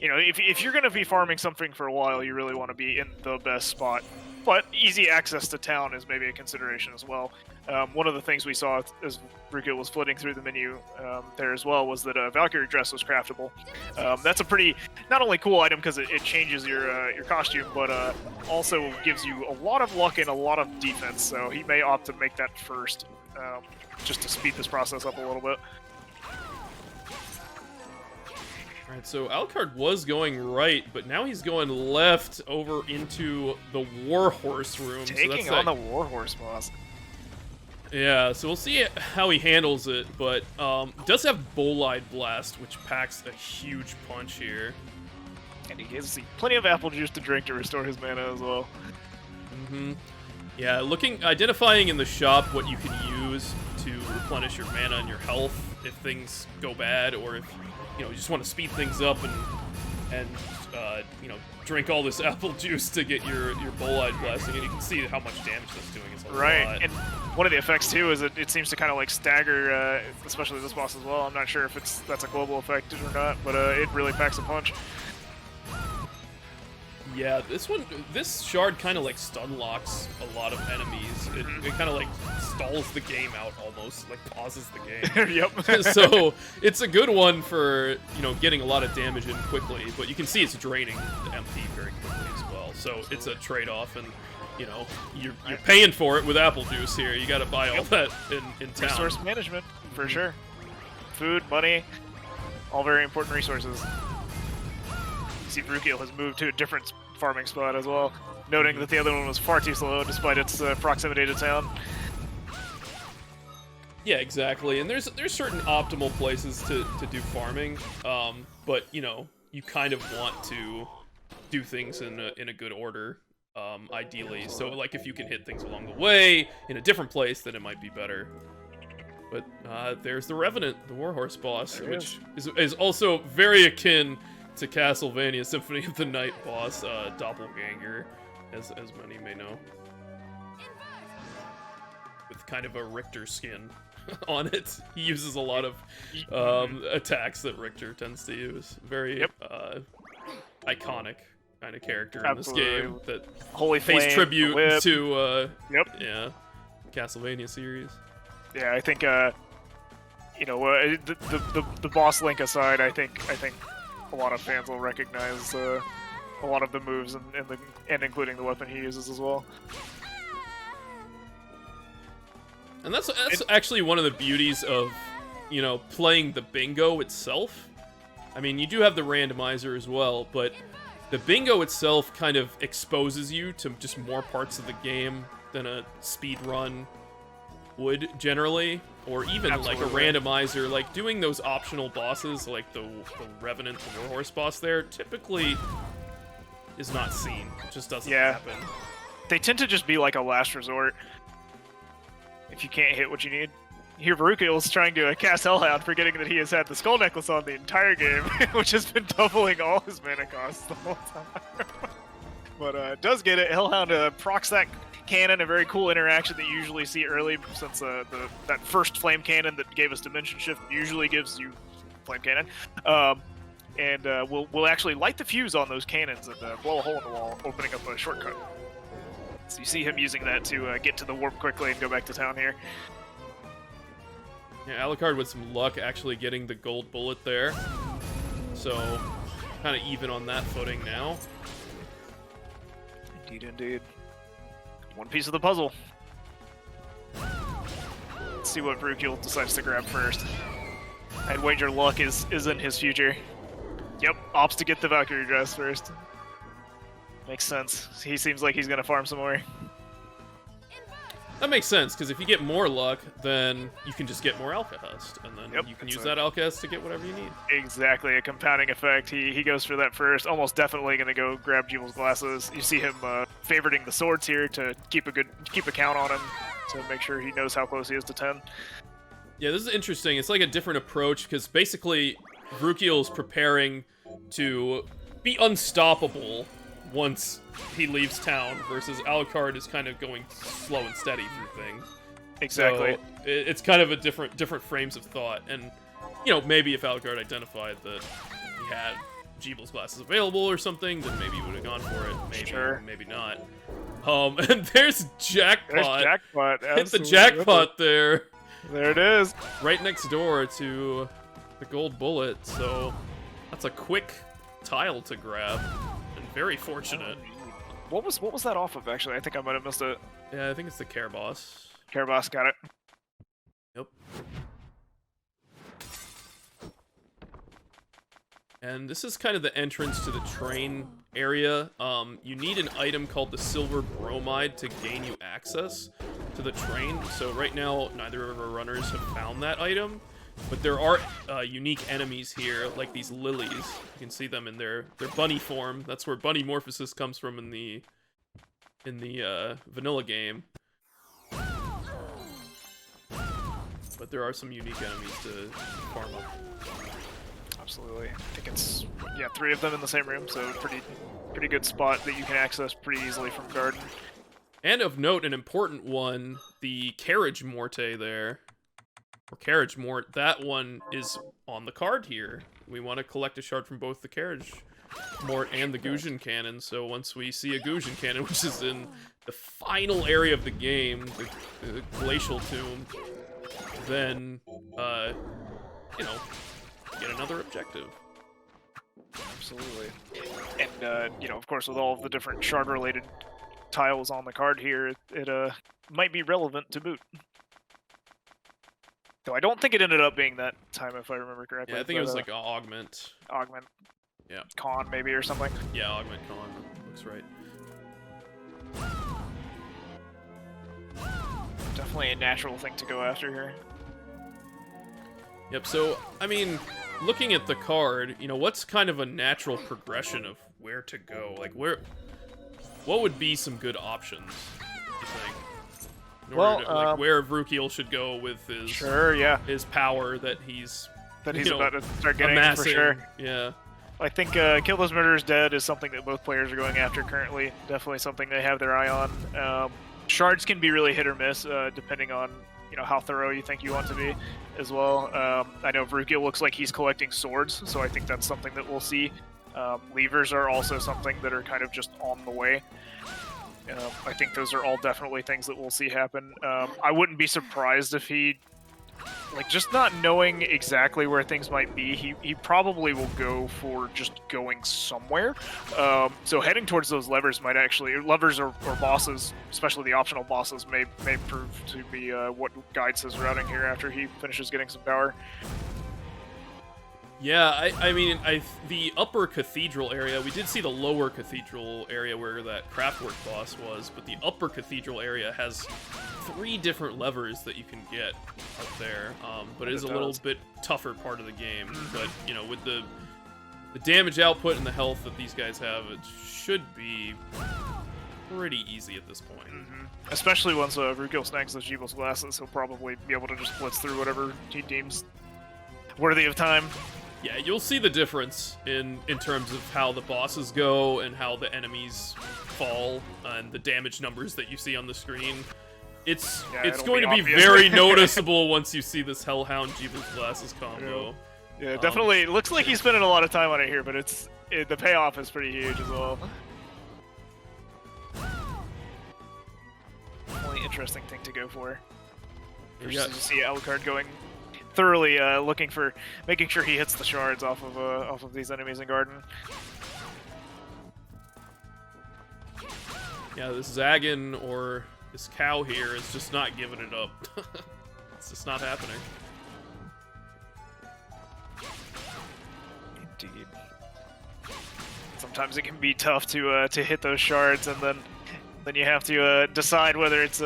you know, if you're going to be farming something for a while, you really want to be in the best spot. But easy access to town is maybe a consideration as well. One of the things we saw as Vrukiel was flitting through the menu there as well was that a Valkyrie dress was craftable. That's a pretty, not only cool item because it changes your costume, but also gives you a lot of luck and a lot of defense. So he may opt to make that first, just to speed this process up a little bit. Alright, so Alucard was going right, but now he's going left over into the Warhorse room. Taking on the Warhorse boss. Yeah, so we'll see how he handles it, but does have Bolide Blast, which packs a huge punch here. And he gives plenty of apple juice to drink to restore his mana as well. Yeah, identifying in the shop what you can use to replenish your mana and your health if things go bad, or if you just want to speed things up and drink all this apple juice to get your Bolide blasting, and you can see how much damage that's doing. It's a lot. And one of the effects too is that it seems to kind of like stagger, especially this boss as well. I'm not sure if that's a global effect or not, but it really packs a punch. Yeah, this shard kind of like stun locks a lot of enemies. It kind of like stalls the game out almost, like pauses the game. Yep. So it's a good one for getting a lot of damage in quickly, but you can see it's draining the MP very quickly as well. So it's a trade-off, and you're paying for it with apple juice here. You got to buy all that in town. Resource management for sure. Food, money, all very important resources. You see, Vrukiel has moved to a different farming spot as well, noting that the other one was far too slow despite its proximity to town. Yeah, exactly. And there's certain optimal places to do farming, but you kind of want to do things in a good order, ideally. So like if you can hit things along the way in a different place, then it might be better. But there's the Revenant, the Warhorse boss, which is also very akin to Castlevania Symphony of the Night boss, Doppelganger, as many may know. With kind of a Richter skin on it. He uses a lot of attacks that Richter tends to use. Very iconic kind of character in this game that Holy pays Flame, tribute to Castlevania series. Yeah, I think the boss link aside, I think a lot of fans will recognize a lot of the moves and including the weapon he uses as well. And that's actually one of the beauties of playing the bingo itself. I mean, you do have the randomizer as well, but the bingo itself kind of exposes you to just more parts of the game than a speed run would generally, or even like a randomizer. Like doing those optional bosses, like the Revenant, the Warhorse boss there, typically is not seen. It just doesn't happen. They tend to just be like a last resort if you can't hit what you need. Here, Vrukiel's trying to cast Hellhound, forgetting that he has had the Skull Necklace on the entire game, which has been doubling all his mana costs the whole time. But does get it. Hellhound procs that cannon, a very cool interaction that you usually see early, since that first flame cannon that gave us Dimension Shift usually gives you flame cannon. And we'll actually light the fuse on those cannons and blow a hole in the wall, opening up a shortcut. So you see him using that to get to the warp quickly and go back to town here. Yeah, Alucard with some luck actually getting the gold bullet there. So, kind of even on that footing now. Indeed, indeed. One piece of the puzzle. Let's see what Vrukiel decides to grab first. I'd wager luck is in his future. Yep, opts to get the Valkyrie dress first. Makes sense. He seems like he's gonna farm some more. That makes sense, because if you get more luck, then you can just get more Alcahest, and then you can use that Alcahest to get whatever you need. Exactly, a compounding effect. He goes for that first. Almost definitely going to go grab Jeeble's glasses. You see him favoriting the swords here to keep a count on him, to make sure he knows how close he is to 10. Yeah, this is interesting. It's like a different approach, because basically Vrukiel's preparing to be unstoppable once he leaves town, versus Alucard is kind of going slow and steady through things. Exactly. So it's kind of a different frames of thought, and maybe if Alucard identified that he had Jeeble's glasses available or something, then maybe he would have gone for it. Maybe, sure. Maybe not. And there's Jackpot. There's Jackpot. Hit the jackpot there. There it is. Right next door to the gold bullet. So that's a quick tile to grab. Very fortunate. What was that off of, actually? I think I might have missed it. Yeah, I think it's the Care Boss. Care Boss, got it. Yep. And this is kind of the entrance to the train area. You need an item called the Silver Bromide to gain you access to the train. So right now, neither of our runners have found that item. But there are unique enemies here, like these lilies. You can see them in their bunny form. That's where bunny morphosis comes from in the vanilla game. But there are some unique enemies to farm up. Absolutely. I think it's 3 of them in the same room, so pretty good spot that you can access pretty easily from garden. And of note, an important one, the Carriage Morte there. Or Carriage Mort, that one is on the card here. We want to collect a shard from both the Carriage Mort and the Guzhan Cannon, so once we see a Guzhan Cannon, which is in the final area of the game, the Glacial Tomb, then, get another objective. Absolutely. And, of course, with all of the different shard-related tiles on the card here, it might be relevant to boot. So I don't think it ended up being that time, if I remember correctly. Yeah, I think it was like Augment. Augment. Yeah. Con, maybe, or something. Yeah, Augment Con. Looks right. Definitely a natural thing to go after here. Yep, so, I mean, looking at the card, what's kind of a natural progression of where to go? Like, what would be some good options, you think? Like where Vrukiel should go with his his power that he's about to start getting amassing. For sure. Yeah, I think Kill Those Murderers Dead is something that both players are going after currently. Definitely something they have their eye on. Shards can be really hit or miss depending on how thorough you think you want to be as well. I know Vrukiel looks like he's collecting swords, so I think that's something that we'll see. Levers are also something that are kind of just on the way. I think those are all definitely things that we'll see happen. I wouldn't be surprised if he, just not knowing exactly where things might be, he probably will go for just going somewhere. So heading towards those levers might actually, levers or bosses, especially the optional bosses, may prove to be what guides his routing here after he finishes getting some power. Yeah, I mean, the upper cathedral area, we did see the lower cathedral area where that Craftwork boss was, but the upper cathedral area has 3 different levers that you can get up there, but it is a little bit tougher part of the game. But, with the damage output and the health that these guys have, it should be pretty easy at this point. Especially once Vrukiel snags those Jeeble's glasses, he'll probably be able to just blitz through whatever he deems worthy of time. Yeah, you'll see the difference in terms of how the bosses go and how the enemies fall and the damage numbers that you see on the screen. It's going to be obvious. very noticeable once you see this Hellhound Jeeble's glasses combo. Yeah, definitely. It looks like he's spending a lot of time on it here, but the payoff is pretty huge as well. Definitely interesting thing to go for. Yeah. You see Alucard going thoroughly making sure he hits the shards off of these enemies in Garden. Yeah, this Zagan or this cow here is just not giving it up. It's just not happening. Indeed. Sometimes it can be tough to hit those shards, and then you have to decide whether it's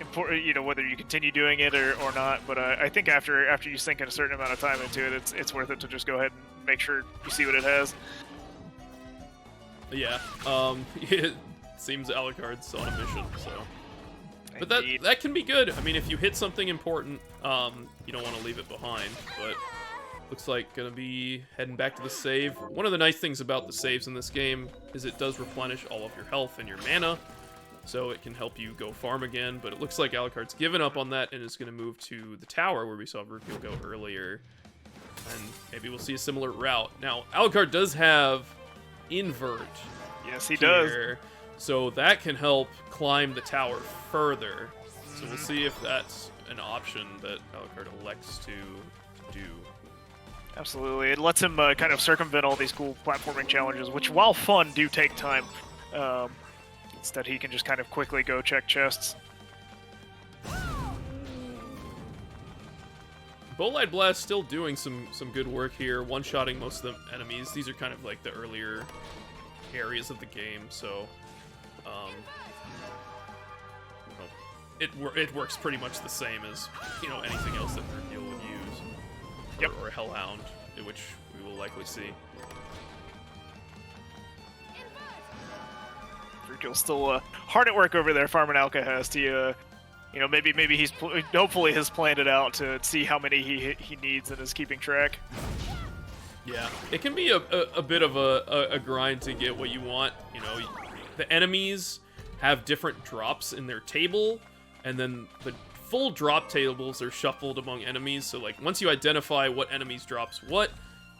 important, whether you continue doing it or not. But I think after you sink in a certain amount of time into it, it's worth it to just go ahead and make sure you see what it has. Yeah. It seems Alucard's on a mission, so. But Indeed. that can be good. I mean, if you hit something important, you don't want to leave it behind. But looks like gonna be heading back to the save. One of the nice things about the saves in this game is it does replenish all of your health and your mana, so it can help you go farm again. But it looks like Alucard's given up on that and is gonna move to the tower where we saw Vrukiel go earlier, and maybe we'll see a similar route. Now, Alucard does have invert. Yes, he does. So that can help climb the tower further. So we'll see if that's an option that Alucard elects to do. Absolutely. It lets him kind of circumvent all these cool platforming challenges, which, while fun, do take time. Instead, he can just kind of quickly go check chests. Bolide Blast still doing some good work here, one-shotting most of the enemies. These are kind of like the earlier areas of the game, so it works pretty much the same as anything else that Vrukiel would use. Yep. Or Hellhound, which we will likely see. Vrukiel's still hard at work over there farming Alcahest. He, maybe he's hopefully has planned it out to see how many he needs and is keeping track. Yeah, it can be a bit of a grind to get what you want. The enemies have different drops in their table, and then the full drop tables are shuffled among enemies. So like once you identify what enemies drops what,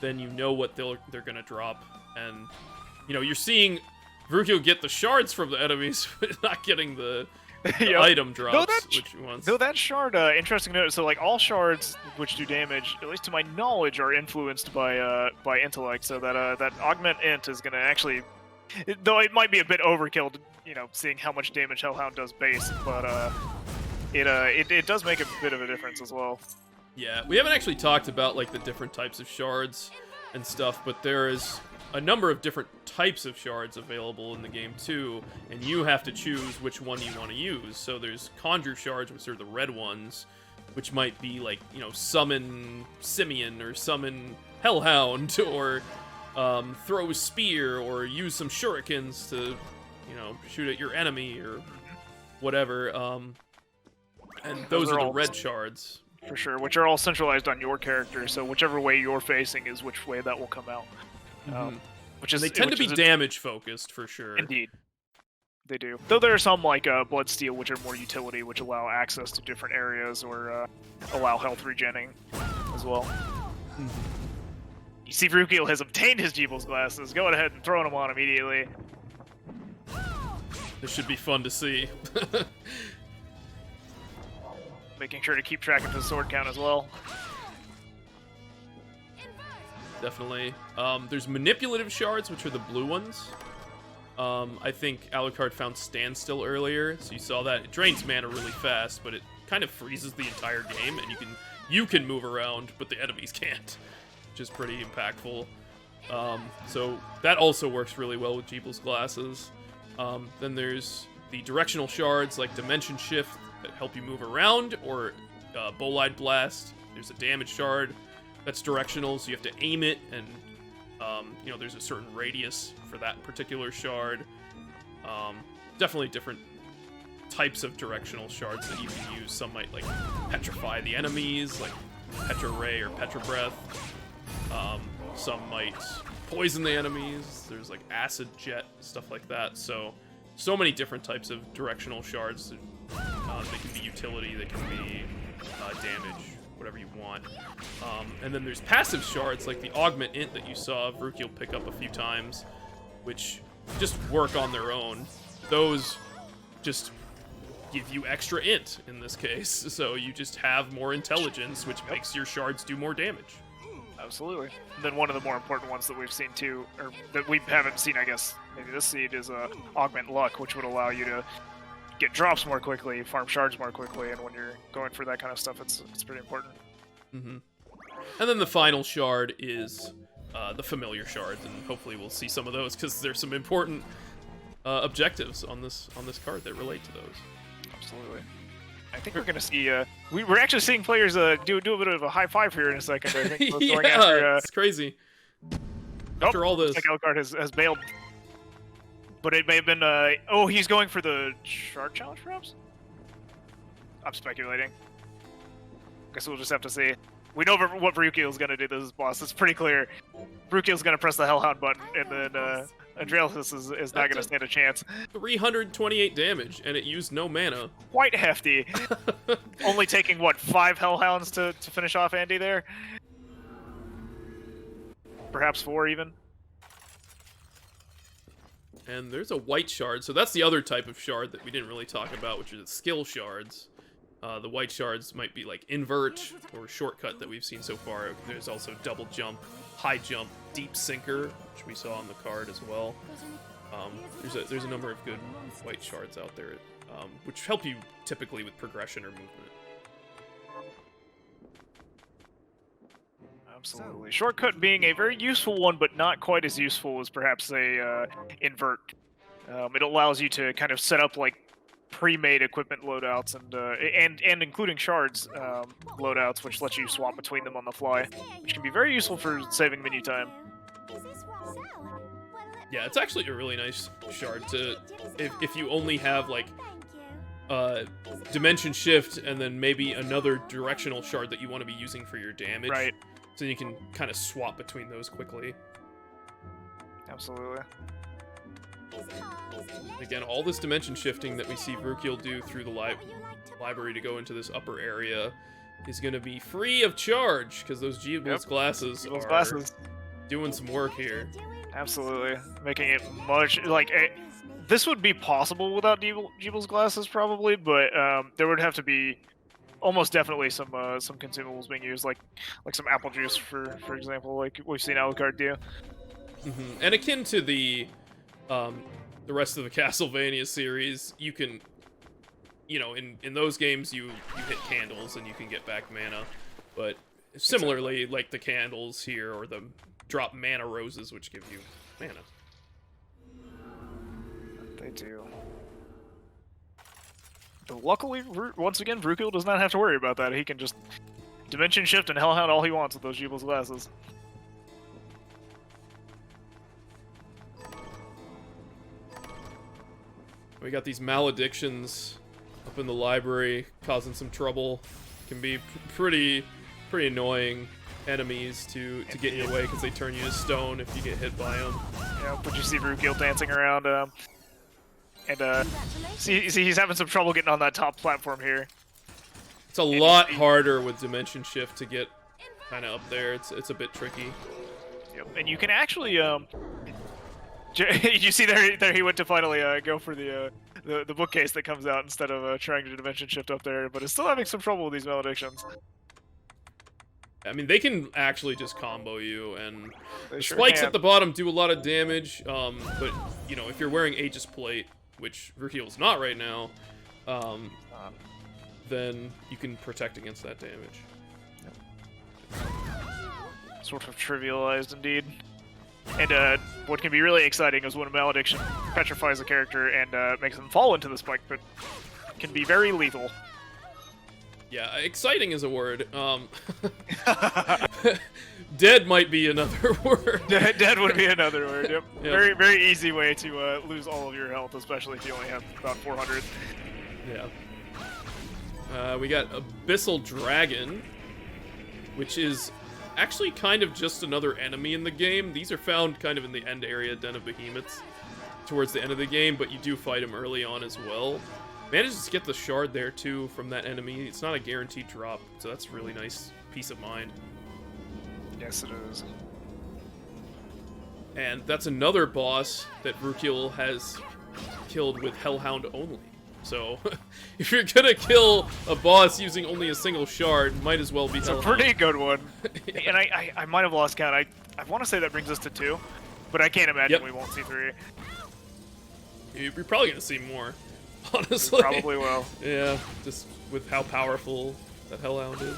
then you know what they're gonna drop, and you're seeing Vrukiel get the shards from the enemies, but not getting the Yep. item drops, which he wants. Though that shard, interesting note. So like all shards which do damage, at least to my knowledge, are influenced by intellect. So that augment int is gonna actually, though it might be a bit overkill, seeing how much damage Hellhound does base, but it does make a bit of a difference as well. Yeah, we haven't actually talked about like the different types of shards and stuff, but there is a number of different types of shards available in the game too, and you have to choose which one you want to use. So there's Conjure shards, which are the red ones, which might be like, summon Simeon or summon Hellhound, or throw a spear, or use some shurikens to, shoot at your enemy or whatever. And those are the red shards. For sure, which are all centralized on your character, so whichever way you're facing is which way that will come out. They tend to be damage focused for sure. Indeed, they do. Though there are some like Bloodsteel, which are more utility, which allow access to different areas or allow health regenning as well. You see, Vrukiel has obtained his Jeeble's glasses. Go ahead and throw them on immediately. This should be fun to see. Making sure to keep track of his sword count as well. Definitely. There's manipulative shards, which are the blue ones. I think Alucard found Standstill earlier, so you saw that. It drains mana really fast, but it kind of freezes the entire game, and you can move around, but the enemies can't, which is pretty impactful. So that also works really well with Jeeble's glasses. Then there's the directional shards, like Dimension Shift, that help you move around, or Bolide Blast. There's a damage shard that's directional, so you have to aim it, and there's a certain radius for that particular shard. definitely different types of directional shards that you can use. Some might like petrify the enemies, like Petra Ray or Petra Breath. Some might poison the enemies. There's like acid jet, stuff like that. So many different types of directional shards. They can be utility, they can be damage, whatever you want. And then there's passive shards like the Augment Int that you saw Vrukiel pick up a few times, which just work on their own. Those just give you extra int in this case, so you just have more intelligence, which makes your shards do more damage. Absolutely. And then one of the more important ones that we've seen too, or that we haven't seen, I guess, maybe this seed, is Augment Luck, which would allow you to get drops more quickly, farm shards more quickly, and when you're going for that kind of stuff, it's pretty important. Mm-hmm. And then the final shard is the familiar shards, and hopefully we'll see some of those because there's some important objectives on this card that relate to those. Absolutely. I think we're gonna see. We're actually seeing players do a bit of a high five here in a second. I think Yeah, going after, it's crazy. After all this, like Alucard has bailed, but it may have been. Oh, he's going for the Shard Challenge, perhaps. I'm speculating. Guess we'll just have to see. We know what Vrukiel is gonna do. This boss. It's pretty clear. Vrukiel's gonna press the Hellhound button, and then Andrealis is not going to stand a chance. 328 damage, and it used no mana. Quite hefty. Only taking, what, 5 Hellhounds to finish off Andy there? Perhaps 4, even? And there's a white shard, so that's the other type of shard that we didn't really talk about, which is skill shards. The white shards might be like Invert or Shortcut that we've seen so far. There's also Double Jump, High Jump, Deep Sinker, which we saw on the card as well. There's a number of good white shards out there, which help you typically with progression or movement. Absolutely. Shortcut being a very useful one, but not quite as useful as perhaps a Invert. It allows you to kind of set up like pre-made equipment loadouts and including shards loadouts, which let you swap between them on the fly, which can be very useful for saving menu time. Yeah, it's actually a really nice shard to if you only have like Dimension Shift and then maybe another directional shard that you want to be using for your damage. Right. So you can kind of swap between those quickly. Absolutely. Again, all this dimension shifting that we see Vrukiel do through the library to go into this upper area is going to be free of charge, because those Jeeble's glasses are doing some work here. Absolutely. Making it much... like, this would be possible without Jeeble's glasses, probably, but there would have to be almost definitely some consumables being used, like some apple juice, for example, like we've seen Alucard do. Mm-hmm. And akin to the rest of the Castlevania series, you can, you know, in those games you hit candles and you can get back mana, but similarly, like the candles here, or the drop mana roses, which give you mana. They do. But luckily, once again, Vrukiel does not have to worry about that. He can just Dimension Shift and Hellhound all he wants with those Jeeble's glasses. We got these maledictions up in the library causing some trouble. Can be pretty annoying enemies to get in your way because they turn you to stone if you get hit by them. Yeah, but you see Vrukiel dancing around, see he's having some trouble getting on that top platform here. It's a lot harder with Dimension Shift to get kind of up there. It's a bit tricky. Yep, and you can actually you see there he went to finally go for the bookcase that comes out instead of trying to Dimension Shift up there, but is still having some trouble with these maledictions. I mean, they can actually just combo you, and They the sure spikes can. at the bottom do a lot of damage, but, you know, if you're wearing Aegis Plate, which Vrukiel's not right now, then you can protect against that damage. Sort of trivialized indeed. And what can be really exciting is when a malediction petrifies a character and makes them fall into the spike pit. Can be very lethal. Yeah, exciting is a word. Dead might be another word. Dead would be another word. Yep. Yep. Very easy way to lose all of your health, especially if you only have about 400. Yeah. We got Abyssal Dragon, which is actually kind of just another enemy in the game. These are found kind of in the end area, Den of Behemoths, towards the end of the game, but you do fight him early on as well. Manages to get the shard there too from that enemy. It's not a guaranteed drop, so that's really nice peace of mind. Yes, it is. And that's another boss that Vrukiel has killed with Hellhound only. So, if you're gonna kill a boss using only a single shard, might as well be It's Hellhound. a pretty good one. Yeah. And I might have lost count. I want to say that brings us to 2, but I can't imagine Yep. we won't see 3. You're probably gonna see more, honestly. Probably will. Yeah, just with how powerful that Hellhound is.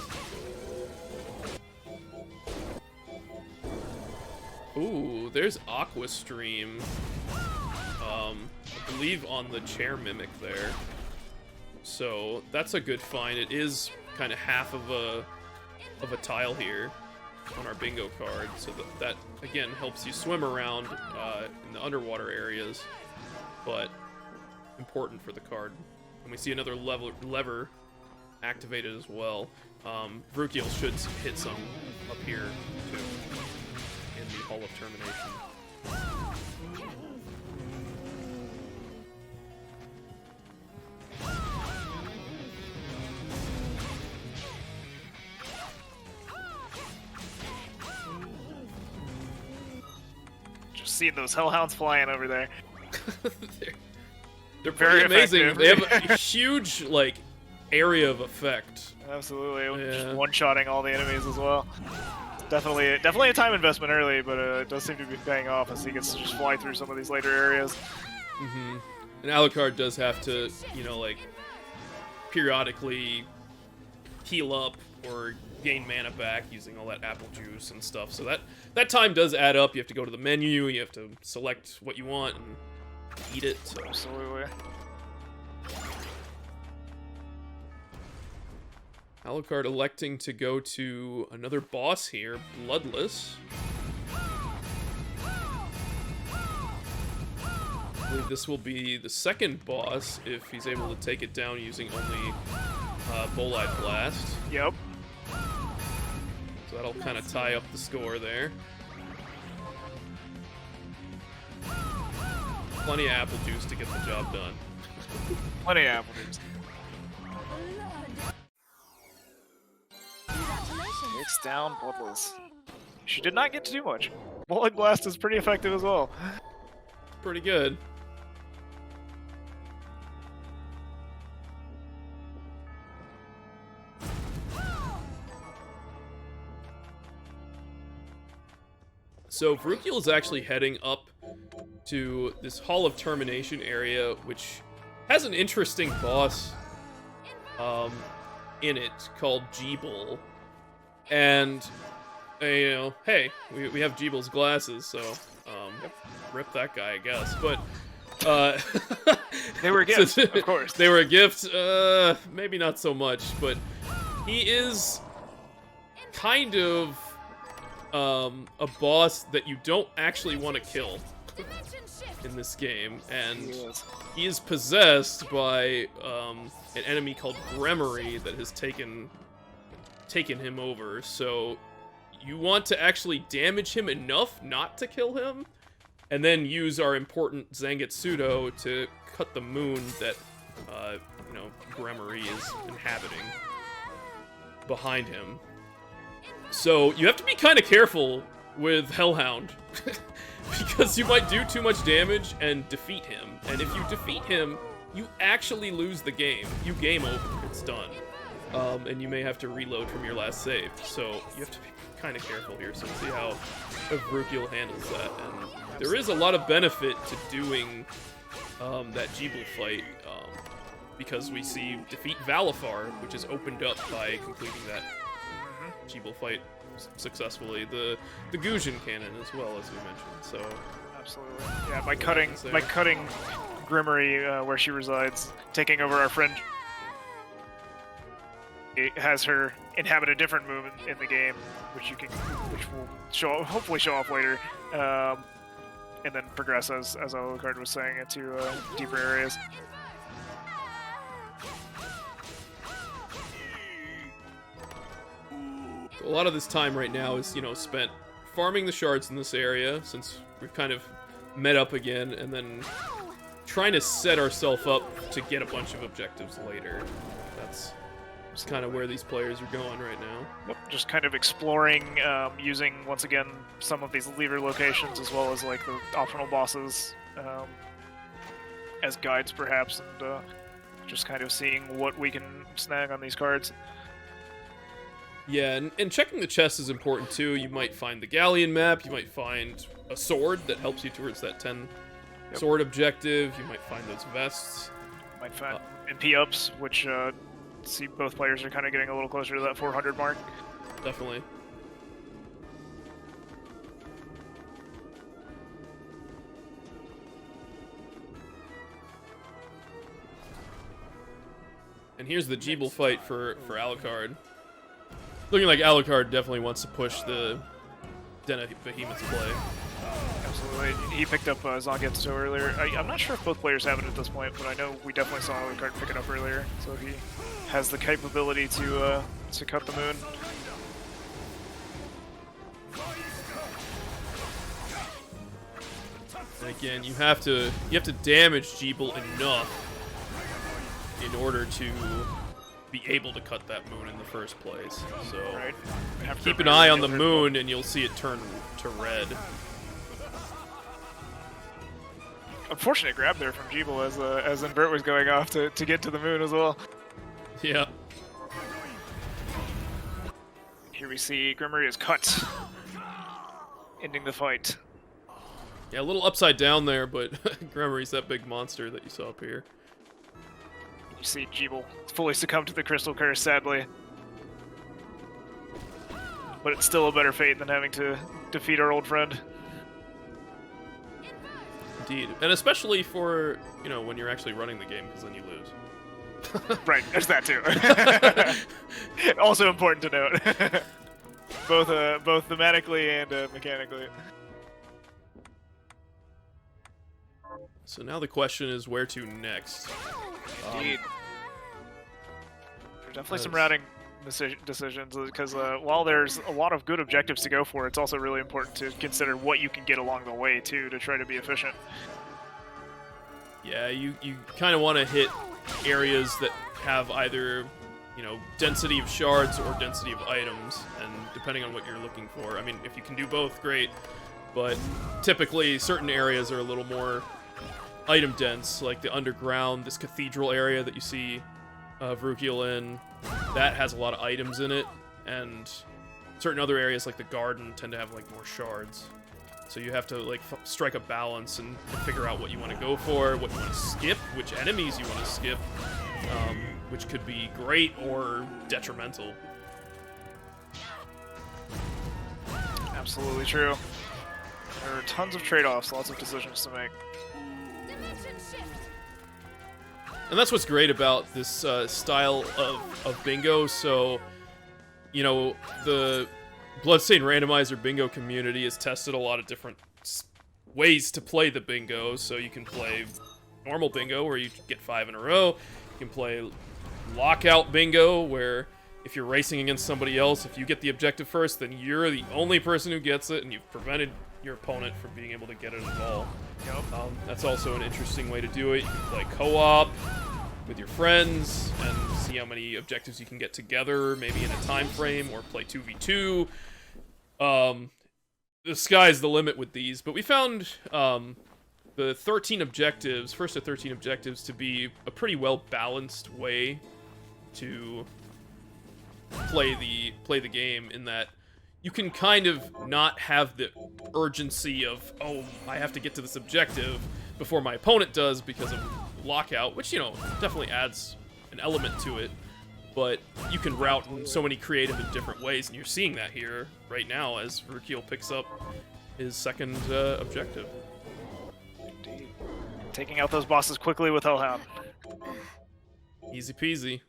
Ooh, there's Aqua Stream. I believe on the chair mimic there. So that's a good find. It is kind of half of a tile here on our bingo card, so that again helps you swim around in the underwater areas, but important for the card. And we see another lever activated as well. Vrukiel should hit some up here too in the Hall of Termination. Just seeing those hellhounds flying over there. They're Very pretty amazing. effective. They have a huge like area of effect. Absolutely. Yeah. Just one-shotting all the enemies as well. Definitely a time investment early, but it does seem to be paying off as he gets to just fly through some of these later areas. Mm-hmm. And Alucard does have to, you know, like, periodically heal up or gain mana back using all that apple juice and stuff. So that time does add up. You have to go to the menu, you have to select what you want and eat it. So. Absolutely. Alucard electing to go to another boss here, Bloodless. I believe this will be the second boss if he's able to take it down using only Bolide Blast. Yep. So that'll kind of tie up the score there. Plenty of apple juice to get the job done. Plenty of apple juice. Takes down Bloodless. She did not get to do much. Bullet Blast is pretty effective as well. Pretty good. So Vrukiel is actually heading up to this Hall of Termination area, which has an interesting boss in it called Jeeble. And, you know, hey, we have Jeeble's glasses, so rip that guy, I guess. But They were a gift, of course. They were a gift. Maybe not so much, but he is kind of a boss that you don't actually want to kill in this game, and he is possessed by an enemy called Gremory that has taken him over. So you want to actually damage him enough not to kill him, and then use our important Zangetsudo to cut the moon that you know, Gremory is inhabiting behind him. So you have to be kind of careful with Hellhound because you might do too much damage and defeat him. And if you defeat him, you actually lose the game. You game over. It's done. And you may have to reload from your last save. So you have to be kind of careful here. So we'll see how Vrukiel handles that. And there is a lot of benefit to doing that Jeeble fight because we see defeat Valifar, which is opened up by completing that Jeeble fight successfully. The Gujin cannon as well, as we mentioned. So Absolutely. Yeah, by cutting Gremory where she resides, taking over our friend. It has her inhabit a different moon in the game, which will hopefully show off later, and then progress as Alucard was saying into deeper areas. A lot of this time right now is, spent farming the shards in this area, since we've kind of met up again, and then trying to set ourselves up to get a bunch of objectives later. That's kind of where these players are going right now. Yep, just kind of exploring, using, once again, some of these lever locations, as well as, like, the optional bosses as guides, perhaps, and just kind of seeing what we can snag on these cards. Yeah, and checking the chest is important too. You might find the Galleon map, you might find a sword that helps you towards that 10 sword objective, you might find those vests. You might find MP ups, which see both players are kind of getting a little closer to that 400 mark. Definitely. And here's the Jeeble fight for Alucard. Looking like Alucard definitely wants to push the Den of Behemoth's play. Absolutely. He picked up Zangetsu earlier. I'm not sure if both players have it at this point, but I know we definitely saw Alucard pick it up earlier, so he has the capability to cut the moon. And again, you have to damage Jeeble enough in order to be able to cut that moon in the first place. So Right. keep an eye on the moon and you'll see it turn to red. Unfortunate grab there from Jeeble as Invert was going off to get to the moon as well. Yeah. Here we see Grimmery is cut, ending the fight. Yeah, a little upside down there, but Grimmery's that big monster that you saw up here. You see Jeeble fully succumb to the Crystal Curse, sadly. But it's still a better fate than having to defeat our old friend. Indeed. And especially for, when you're actually running the game, because then you lose. Right, there's that too. Also important to note. both thematically and mechanically. So now the question is where to next. Indeed. There's definitely some routing decisions, because while there's a lot of good objectives to go for, it's also really important to consider what you can get along the way, too, to try to be efficient. Yeah, you kind of want to hit areas that have either, density of shards or density of items, and depending on what you're looking for. I mean, if you can do both, great, but typically certain areas are a little more item dense, like the underground, this cathedral area that you see Vrukiel in, that has a lot of items in it, and certain other areas like the garden tend to have like more shards. So you have to like strike a balance and figure out what you want to go for, what you want to skip, which enemies you want to skip, which could be great or detrimental. Absolutely true. There are tons of trade-offs, lots of decisions to make. And that's what's great about this style of bingo. So, the Bloodstained Randomizer Bingo community has tested a lot of different ways to play the bingo. So you can play normal bingo, where you get 5 in a row. You can play lockout bingo, where if you're racing against somebody else, if you get the objective first, then you're the only person who gets it, and you've prevented your opponent from being able to get it at all. Yep. That's also an interesting way to do it. You can play co-op with your friends and see how many objectives you can get together, maybe in a time frame, or play 2v2. The sky's the limit with these, but we found the 13 objectives, first to 13 objectives, to be a pretty well-balanced way to play the game, in that you can kind of not have the urgency of, oh, I have to get to this objective before my opponent does because of lockout, which, definitely adds an element to it, but you can route in so many creative and different ways, and you're seeing that here right now as Vrukiel picks up his second objective. Indeed. Taking out those bosses quickly with Hellhound. Easy peasy.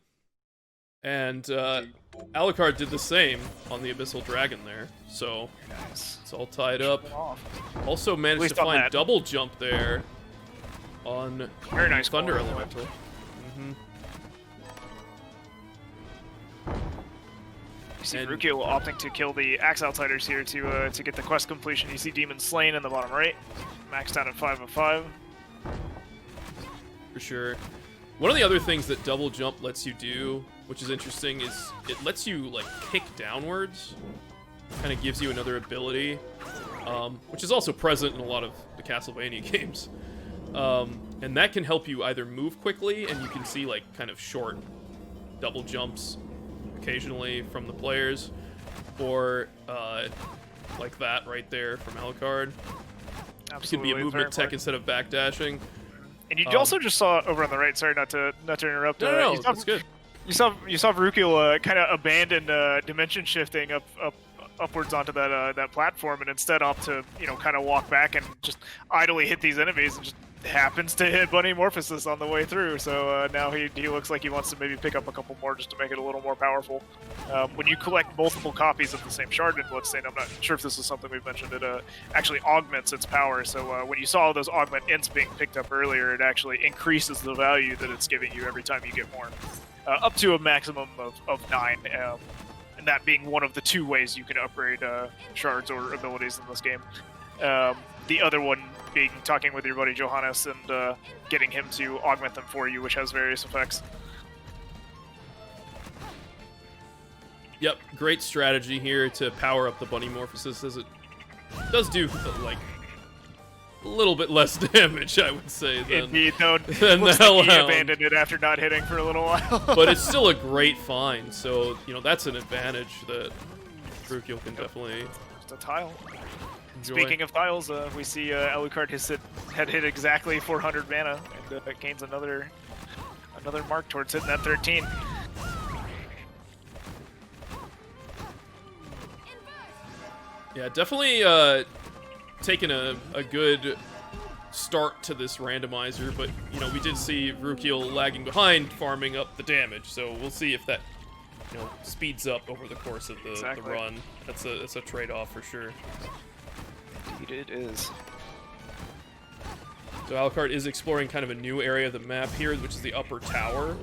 And Alucard did the same on the Abyssal Dragon there, so Nice. it's all tied up. Off. Also managed least to on find that. double jump there on Very nice Thunder call. Elemental. You see And- Vrukiel opting to kill the Axe Outsiders here to get the quest completion. You see Demon Slain in the bottom right, maxed out at 5 of 5. For sure. One of the other things that double jump lets you do, which is interesting, is it lets you like kick downwards. Kind of gives you another ability, which is also present in a lot of the Castlevania games. And that can help you either move quickly, and you can see like kind of short double jumps occasionally from the players, or like that right there from Alucard. It could Absolutely. be a movement tech instead of backdashing. And you also just saw over on the right. Sorry, not to interrupt. No, you saw, that's good. You saw Vrukiel kind of abandon dimension shifting upwards onto that platform, and instead opt to kind of walk back and just idly hit these enemies, and just happens to hit Bunny Morphosis on the way through. So now he looks like he wants to maybe pick up a couple more just to make it a little more powerful. When you collect multiple copies of the same shard in Bloodstained, I'm not sure if this is something we've mentioned, it actually augments its power. So when you saw those augment ints being picked up earlier, it actually increases the value that it's giving you every time you get more, up to a maximum of 9. And that being one of the 2 ways you can upgrade shards or abilities in this game. The other one being talking with your buddy Johannes and getting him to augment them for you, which has various effects. Yep, great strategy here to power up the Bunny Morphosis, as it does do like a little bit less damage, I would say, than, Indeed, though, than the looks like he Hellhound. abandoned it after not hitting for a little while. But it's still a great find, so that's an advantage that Vrukiel can definitely Just a tile. enjoy. Speaking of tiles, we see Alucard had hit exactly 400 mana and gains another mark towards hitting that 13. Yeah, definitely taking a good start to this randomizer, but we did see Vrukiel lagging behind, farming up the damage, so we'll see if that speeds up over the course of the Exactly. run. That's a trade-off for sure. Indeed it is. So Alucard is exploring kind of a new area of the map here, which is the upper tower.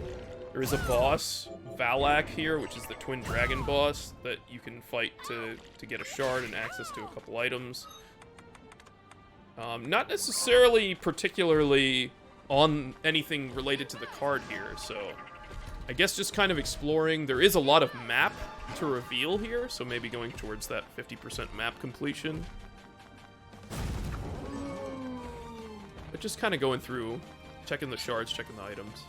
There is a boss, Valak, here, which is the Twin Dragon boss that you can fight to get a shard and access to a couple items. Not necessarily particularly on anything related to the card here, so I guess just kind of exploring. There is a lot of map to reveal here, so maybe going towards that 50% map completion. But just kind of going through, checking the shards, checking the items.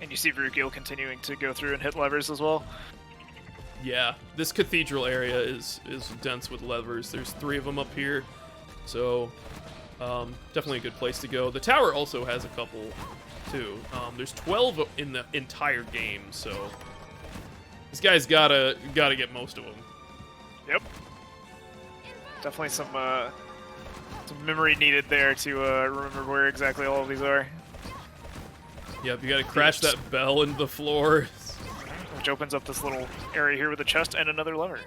And you see Vrukiel continuing to go through and hit levers as well. Yeah, this cathedral area is dense with levers. There's 3 of them up here, so definitely a good place to go. The tower also has a couple, too. There's 12 in the entire game, so this guy's gotta get most of them. Yep. Definitely some memory needed there to remember where exactly all of these are. Yep, you gotta crash that bell into the floor. Which opens up this little area here with a chest and another lever.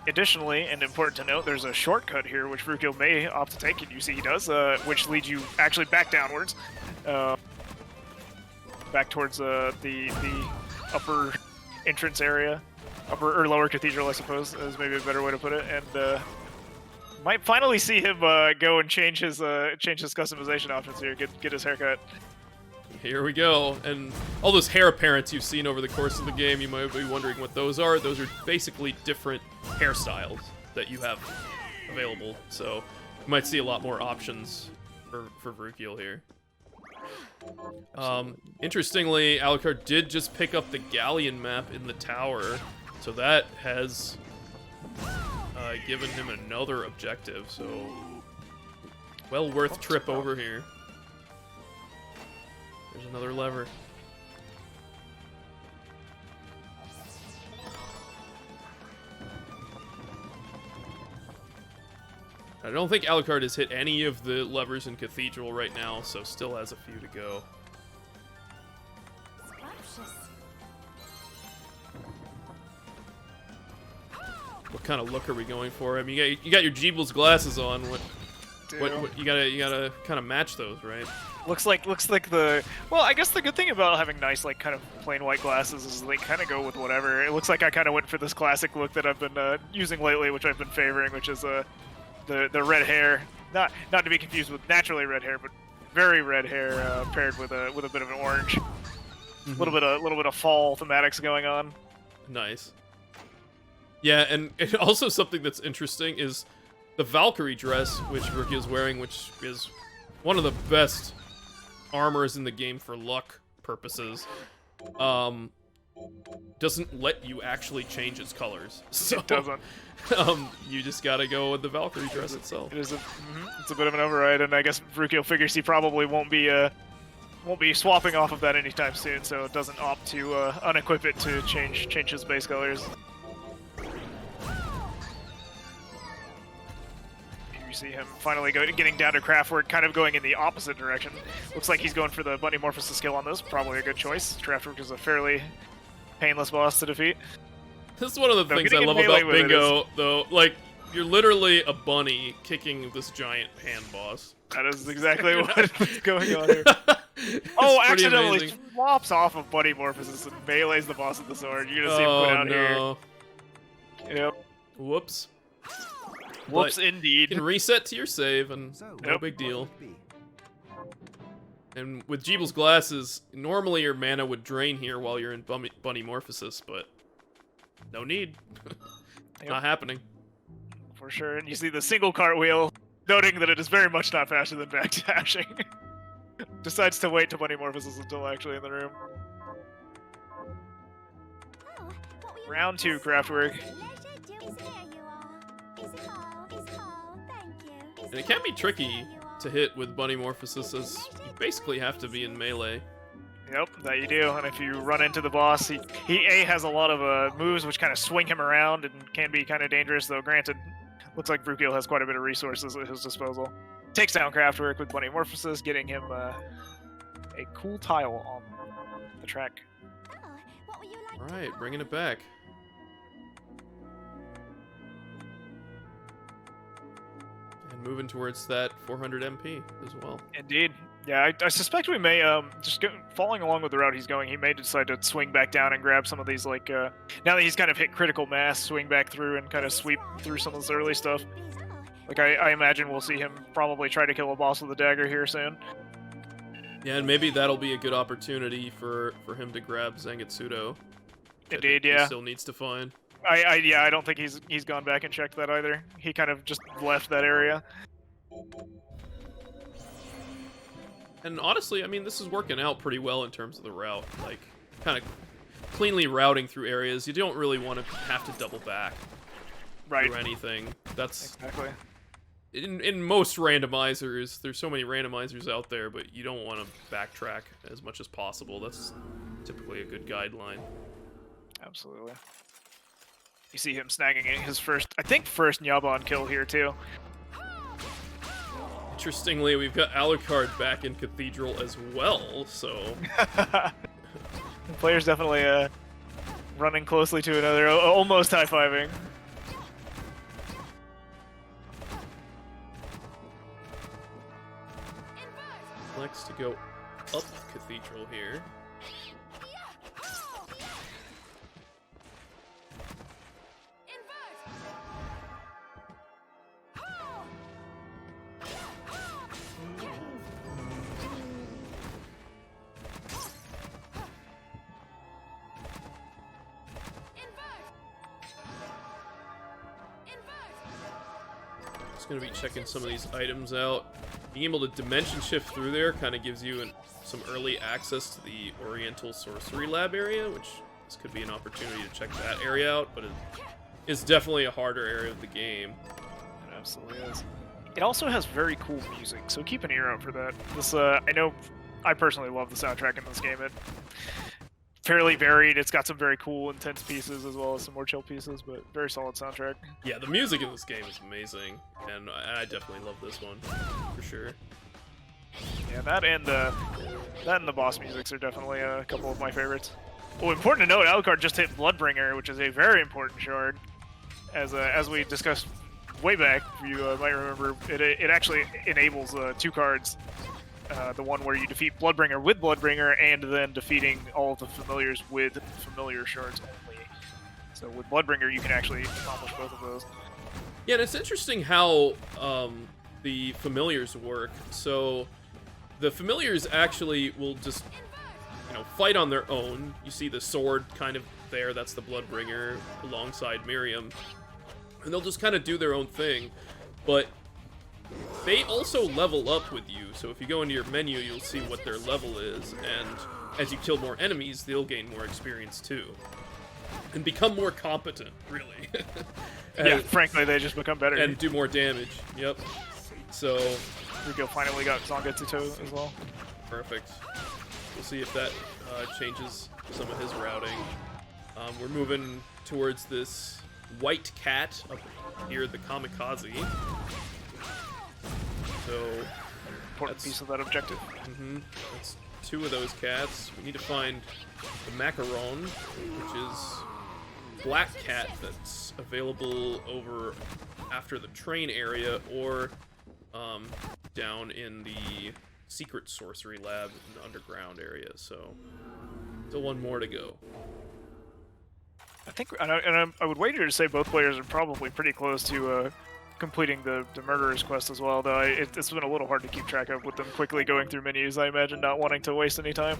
Additionally, and important to note, there's a shortcut here which Vrukiel may opt to take, and you see he does, which leads you actually back downwards. Back towards the upper entrance area. Upper or lower cathedral, I suppose, is maybe a better way to put it. And might finally see him go and change his customization options here, get his haircut. Here we go, and all those hair apparents you've seen over the course of the game, you might be wondering what those are. Those are basically different hairstyles that you have available, so you might see a lot more options for Vrukiel here. Interestingly, Alucard did just pick up the Galleon map in the tower, so that has given him another objective, so well worth trip over here. There's another lever. I don't think Alucard has hit any of the levers in Cathedral right now, so still has a few to go. Scrumptious. What kind of look are we going for? I mean, you got your Jeeble's glasses on. What you gotta kind of match those, right? Looks like the well, I guess the good thing about having nice like kind of plain white glasses is they kind of go with whatever. It looks like I kind of went for this classic look that I've been using lately, which I've been favoring, which is the red hair. Not to be confused with naturally red hair, but very red hair paired with a bit of an orange. A little bit of fall thematics going on. Nice. Yeah, and also something that's interesting is the Valkyrie dress, which Vrukiel's wearing, which is one of the best armors in the game for luck purposes, doesn't let you actually change its colors. So, it doesn't. You just gotta go with the Valkyrie dress itself. It's a bit of an override, and I guess Vrukiel figures he probably won't be swapping off of that anytime soon, so it doesn't opt to unequip it to change his base colors. You see him finally getting down to Craftwork, kind of going in the opposite direction. Looks like he's going for the Bunny Morphosis skill on this. Probably a good choice. Craftwork is a fairly painless boss to defeat. This is one of the things I love about Bingo, though. Like, you're literally a bunny kicking this giant hand boss. That is exactly what's going on here. Oh, accidentally flops off of Bunny Morphosis and melees the boss with the sword. You're gonna see him put out here. Yep. Whoops. Whoops, But indeed. You can reset to your save, and So, no big deal. And with Jeeble's glasses, normally your mana would drain here while you're in Bunny Morphosis, but no need. Not happening. For sure, and you see the single cartwheel, noting that it is very much not faster than backdashing. Decides to wait to Bunny Morphosis until actually in the room. Oh, what were you Round going 2, to Craftwork. say? Here you are. Is Hall, thank you. And it can be tricky to hit with Bunny Morphosis, as you basically have to be in melee. Yep, that you do. And if you run into the boss, he has a lot of moves which kind of swing him around and can be kind of dangerous, though granted, looks like Vrukiel has quite a bit of resources at his disposal. Takes down Craftwork with Bunny Morphosis, getting him a cool tile on the track. Oh, what were you like to Alright, call? bringing it back. And moving towards that 400 MP as well. Indeed. Yeah, I suspect we may, following along with the route he's going, he may decide to swing back down and grab some of these, like, now that he's kind of hit critical mass, swing back through and kind of sweep through some of this early stuff. Like, I imagine we'll see him probably try to kill a boss with a dagger here soon. Yeah, and maybe that'll be a good opportunity for him to grab Zangetsudo. Indeed, He yeah. still needs to find. I don't think he's gone back and checked that either. He kind of just left that area. And honestly, I mean, this is working out pretty well in terms of the route. Like, kind of cleanly routing through areas. You don't really want to have to double back Right. through anything. That's Exactly. in most randomizers. There's so many randomizers out there, but you don't want to backtrack as much as possible. That's typically a good guideline. Absolutely. You see him snagging his first Nyaban kill here too. Interestingly, we've got Alucard back in Cathedral as well, so The player's definitely running closely to another, almost high-fiving. likes to go up Cathedral here. Just gonna be checking some of these items out. Being able to dimension shift through there kind of gives you some early access to the Oriental Sorcery Lab area, which this could be an opportunity to check that area out, but it is definitely a harder area of the game. It absolutely is. It also has very cool music, so keep an ear out for that. This, I know, I personally love the soundtrack in this game. It's fairly varied. It's got some very cool, intense pieces as well as some more chill pieces, but very solid soundtrack. Yeah, the music in this game is amazing, and I definitely love this one for sure. Yeah, that and the boss musics are definitely a couple of my favorites. Oh, important to note, Alucard just hit Bloodbringer, which is a very important shard. as we discussed way back, you might remember, it actually enables 2 cards. The one where you defeat Bloodbringer with Bloodbringer, and then defeating all of the familiars with familiar shards only. So with Bloodbringer, you can actually accomplish both of those. Yeah, and it's interesting how the familiars work. So the familiars actually will just, you know, fight on their own. You see the sword kind of there, that's the Bloodbringer alongside Miriam. And they'll just kind of do their own thing. But they also level up with you. So if you go into your menu, you'll see what their level is. And as you kill more enemies, they'll gain more experience too. And become more competent, really. Yeah, frankly, they just become better. And do more damage. Yep. So Vrukiel finally got Zangetsuto as well. Perfect. We'll see if that changes some of his routing. We're moving towards this white cat up here, the Kamikaze. So Important piece of that objective. that's 2 of those cats. We need to find the Macaron, which is black cat that's available over after the train area, or down in the secret sorcery lab in the underground area. So still 1 more to go. I think, I would wager to say both players are probably pretty close to completing the Murderer's quest as well, though it's been a little hard to keep track of with them quickly going through menus, I imagine, not wanting to waste any time.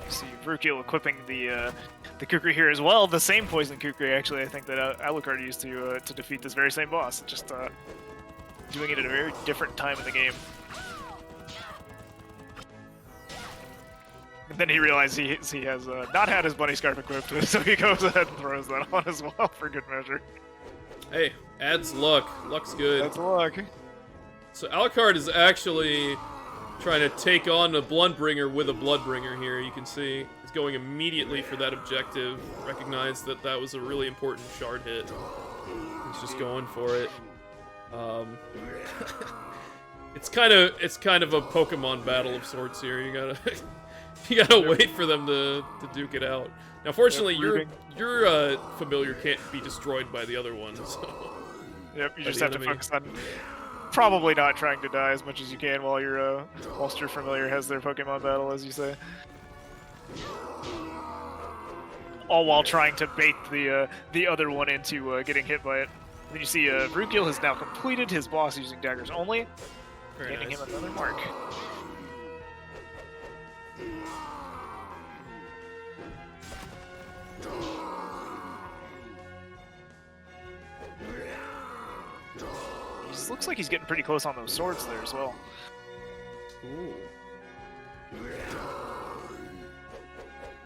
You see Vrukiel equipping the Kukri here as well, the same poison Kukri, actually, I think that Alucard used to defeat this very same boss, just doing it at a very different time in the game. And then he realized he has not had his bunny scarf equipped, so he goes ahead and throws that on as well for good measure. Hey, adds luck. Luck's good. That's luck. So Alucard is actually trying to take on a Bloodbringer with a Bloodbringer here. You can see he's going immediately for that objective. Recognized that that was a really important shard hit. He's just going for it. It's kind of a Pokemon battle of sorts here. You gotta wait for them to duke it out. Now, fortunately, your familiar can't be destroyed by the other one. So. Yep, you just have to focus on probably not trying to die as much as you can while whilst your familiar has their Pokemon battle, as you say. All while trying to bait the other one into getting hit by it. And then you see Vrukiel has now completed his boss using daggers only, gaining him another mark. Looks like he's getting pretty close on those swords there as well. Ooh.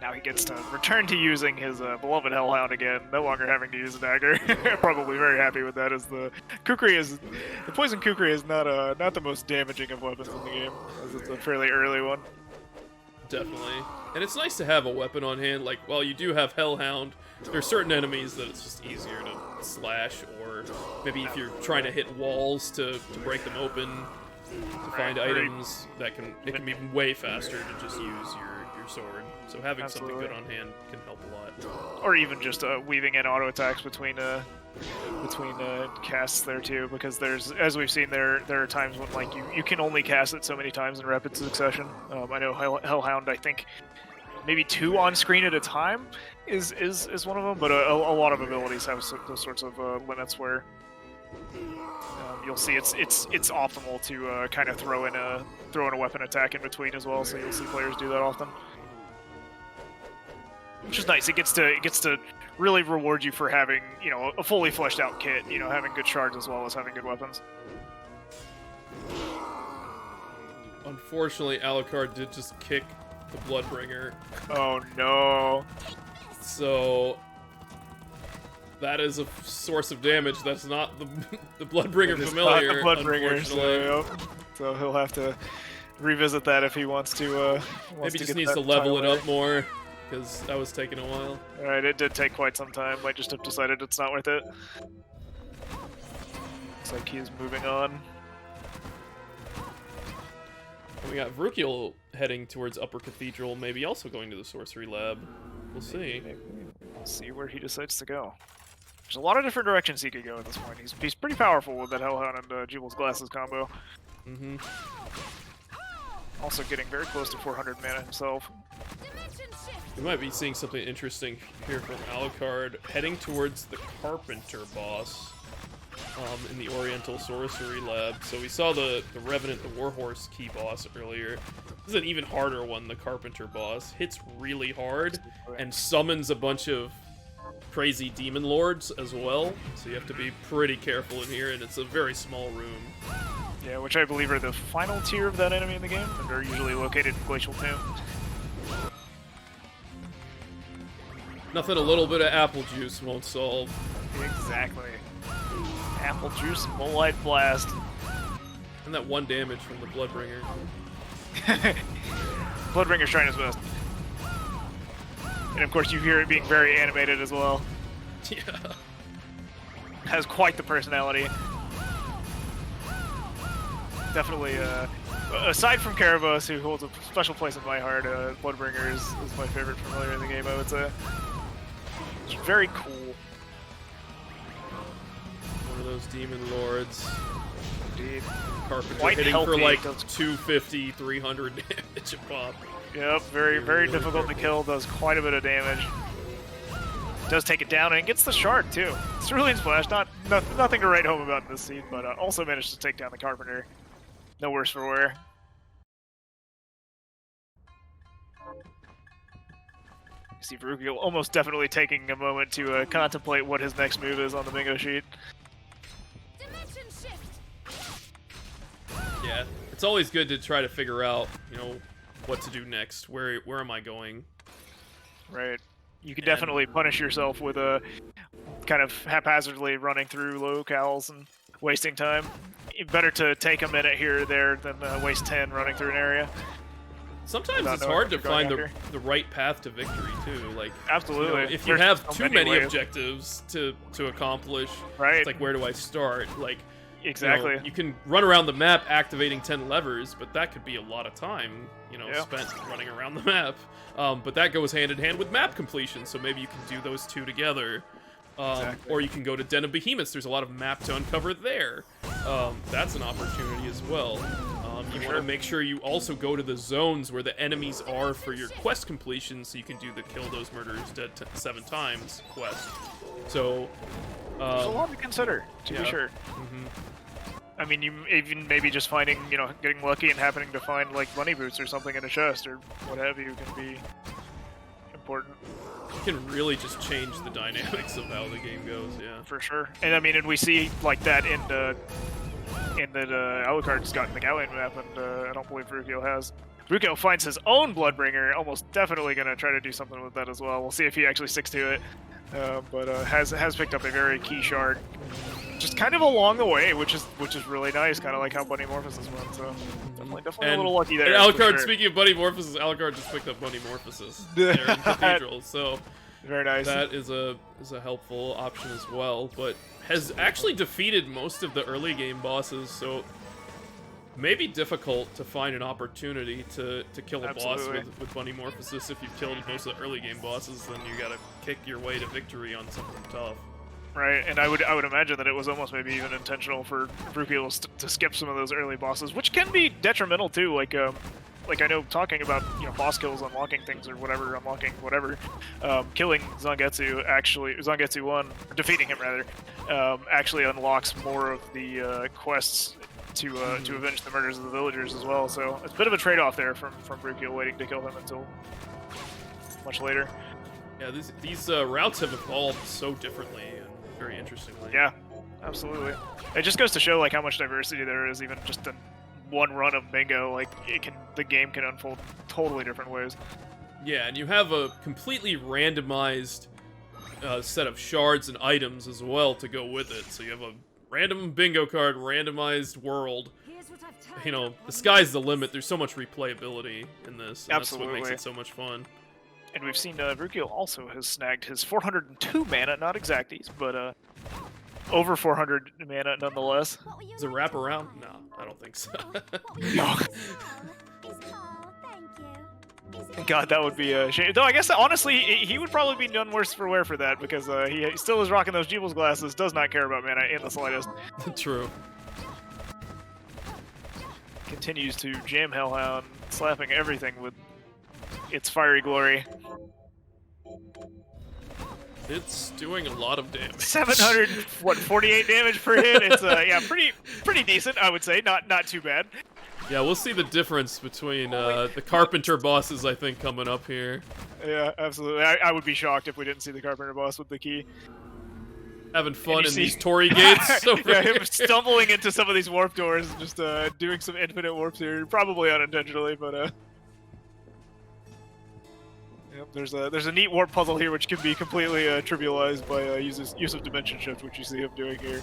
Now he gets to return to using his beloved Hellhound again, no longer having to use a dagger. Probably very happy with that, as the poison Kukri is not the most damaging of weapons in the game, as it's a fairly early one. Definitely. And it's nice to have a weapon on hand. Like, while you do have Hellhound, there's certain enemies that it's just easier to slash, or maybe if you're trying to hit walls to break them open, to find items that can be way faster to just use your sword. So having something good on hand can help a lot. Or even just weaving in auto attacks between casts there too, because as we've seen, there are times when like you can only cast it so many times in rapid succession. I know Hellhound, I think maybe 2 on screen at a time is one of them, but a lot of abilities have those sorts of limits where you'll see it's optimal to kind of throw in a weapon attack in between as well. So you'll see players do that often, which is nice. It gets to really reward you for having, you know, a fully fleshed out kit, you know, having good shards as well as having good weapons. Unfortunately, Alucard did just kick the Bloodbringer. Oh no. So that is a source of damage. That's not the Bloodbringer familiar, not the Bloodbringer, unfortunately. So he'll have to revisit that if he wants to. Maybe just needs to level it up more, because that was taking a while. Alright, it did take quite some time. Might just have decided it's not worth it. Looks like he is moving on. We got Vrukiel heading towards Upper Cathedral, maybe also going to the Sorcery Lab. We'll see. We'll see where he decides to go. There's a lot of different directions he could go at this point. He's pretty powerful with that Hellhound and Jeeble's Glasses combo. Mm-hmm. Also getting very close to 400 mana himself. We might be seeing something interesting here from Alucard, heading towards the Carpenter Boss in the Oriental Sorcery Lab. So we saw the Revenant, the Warhorse key boss earlier. This is an even harder one, the Carpenter Boss. Hits really hard and summons a bunch of crazy demon lords as well. So you have to be pretty careful in here, and it's a very small room. Yeah, which I believe are the final tier of that enemy in the game, and they're usually located in Glacial Tomb. Nothing a little bit of apple juice won't solve. Exactly. Apple Juice, Molite Blast. And that 1 damage from the Bloodbringer. Bloodbringer's trying his best. And of course you hear it being very animated as well. Yeah. Has quite the personality. Definitely, aside from Carabos, who holds a special place in my heart, Bloodbringer is my favorite familiar in the game, I would say. It's very cool. One of those demon lords. Indeed. Carpenter Quite hitting for healthy. like 250, 300 damage a pop. Yep, very Really difficult to quickly. kill, does quite a bit of damage. Does take it down, and it gets the shard, too. Cerulean Splash, nothing to write home about in this scene, but also managed to take down the Carpenter. No worse for wear. You see Vrukiel almost definitely taking a moment to contemplate what his next move is on the bingo sheet. Dimension shift. Yeah, it's always good to try to figure out, you know, what to do next. Where am I going? Right. You can definitely punish yourself with a kind of haphazardly running through locales and wasting time. Better to take a minute here or there than waste 10 running through an area. Sometimes Without it's knowing hard what to you're going find after. the right path to victory too. Like, Absolutely. you know, if you There's have so too many ways. objectives to accomplish, Right. it's like, where do I start? Like, Exactly. you know, you can run around the map activating 10 levers, but that could be a lot of time, you know, Yeah. spent running around the map. But that goes hand in hand with map completion, so maybe you can do those two together. Exactly. Or you can go to Den of Behemoths. There's a lot of map to uncover there. That's an opportunity as well. You want to make sure you also go to the zones where the enemies are for your quest completion, so you can do the kill those murderers dead 7 times quest. So There's a lot to consider, to be sure. I mean, you even maybe just finding, you know, getting lucky and happening to find like bunny boots or something in a chest or what have you can be important. you can really just change the dynamics of how the game goes. Yeah. For sure. And I mean, and we see like that in that Alucard's got the Galleon map, and I don't believe Vrukiel has. Vrukiel finds his own Bloodbringer, almost definitely going to try to do something with that as well. We'll see if he actually sticks to it. But has picked up a very key shard, just kind of along the way, which is really nice, kind of like how Bunny Morphosis went. So definitely a little lucky there. And for Alucard, sure. speaking of Bunny Morphosis, Alucard just picked up Bunny Morphosis there in Cathedral. So Very nice. that is a helpful option as well, but has actually defeated most of the early game bosses, so maybe difficult to find an opportunity to kill a Absolutely. boss with Bunny Morphosis. If you've killed most of the early game bosses, then you gotta kick your way to victory on something tough. Right, and I would imagine that it was almost maybe even intentional for Vrukiel to skip some of those early bosses, which can be detrimental too. Like I know talking about, you know, boss kills, unlocking things or whatever, killing Zangetsu 1, defeating him rather, actually unlocks more of the quests to avenge the murders of the villagers as well. So it's a bit of a trade-off there from Vrukiel waiting to kill him until much later. Yeah, these routes have evolved so differently and very interestingly. Yeah, absolutely. It just goes to show like how much diversity there is, even just in one run of bingo. Like the game can unfold totally different ways. Yeah, and you have a completely randomized set of shards and items as well to go with it. So you have a random bingo card, randomized world. You know, the sky's the limit. There's so much replayability in this, and that's what makes Absolutely. it so much fun. And we've seen Vrukiel also has snagged his 402 mana, not exacties, but over 400 mana nonetheless. Does it wrap around? No, I don't think so. No. God, that would be a shame. Though I guess honestly, he would probably be none worse for wear for that because he still is rocking those Jeeble's glasses. Does not care about mana in the slightest. True. Continues to jam Hellhound, slapping everything with its fiery glory. It's doing a lot of damage. 748 damage per hit. It's yeah, pretty decent, I would say. Not too bad. Yeah, we'll see the difference between the Carpenter bosses, I think, coming up here. Yeah, absolutely. I would be shocked if we didn't see the Carpenter boss with the key. Having fun in these Torii gates. Yeah, him stumbling into some of these warp doors, and just doing some infinite warps here, probably unintentionally, but yep, there's a neat warp puzzle here which can be completely trivialized by use of Dimension Shift, which you see him doing here.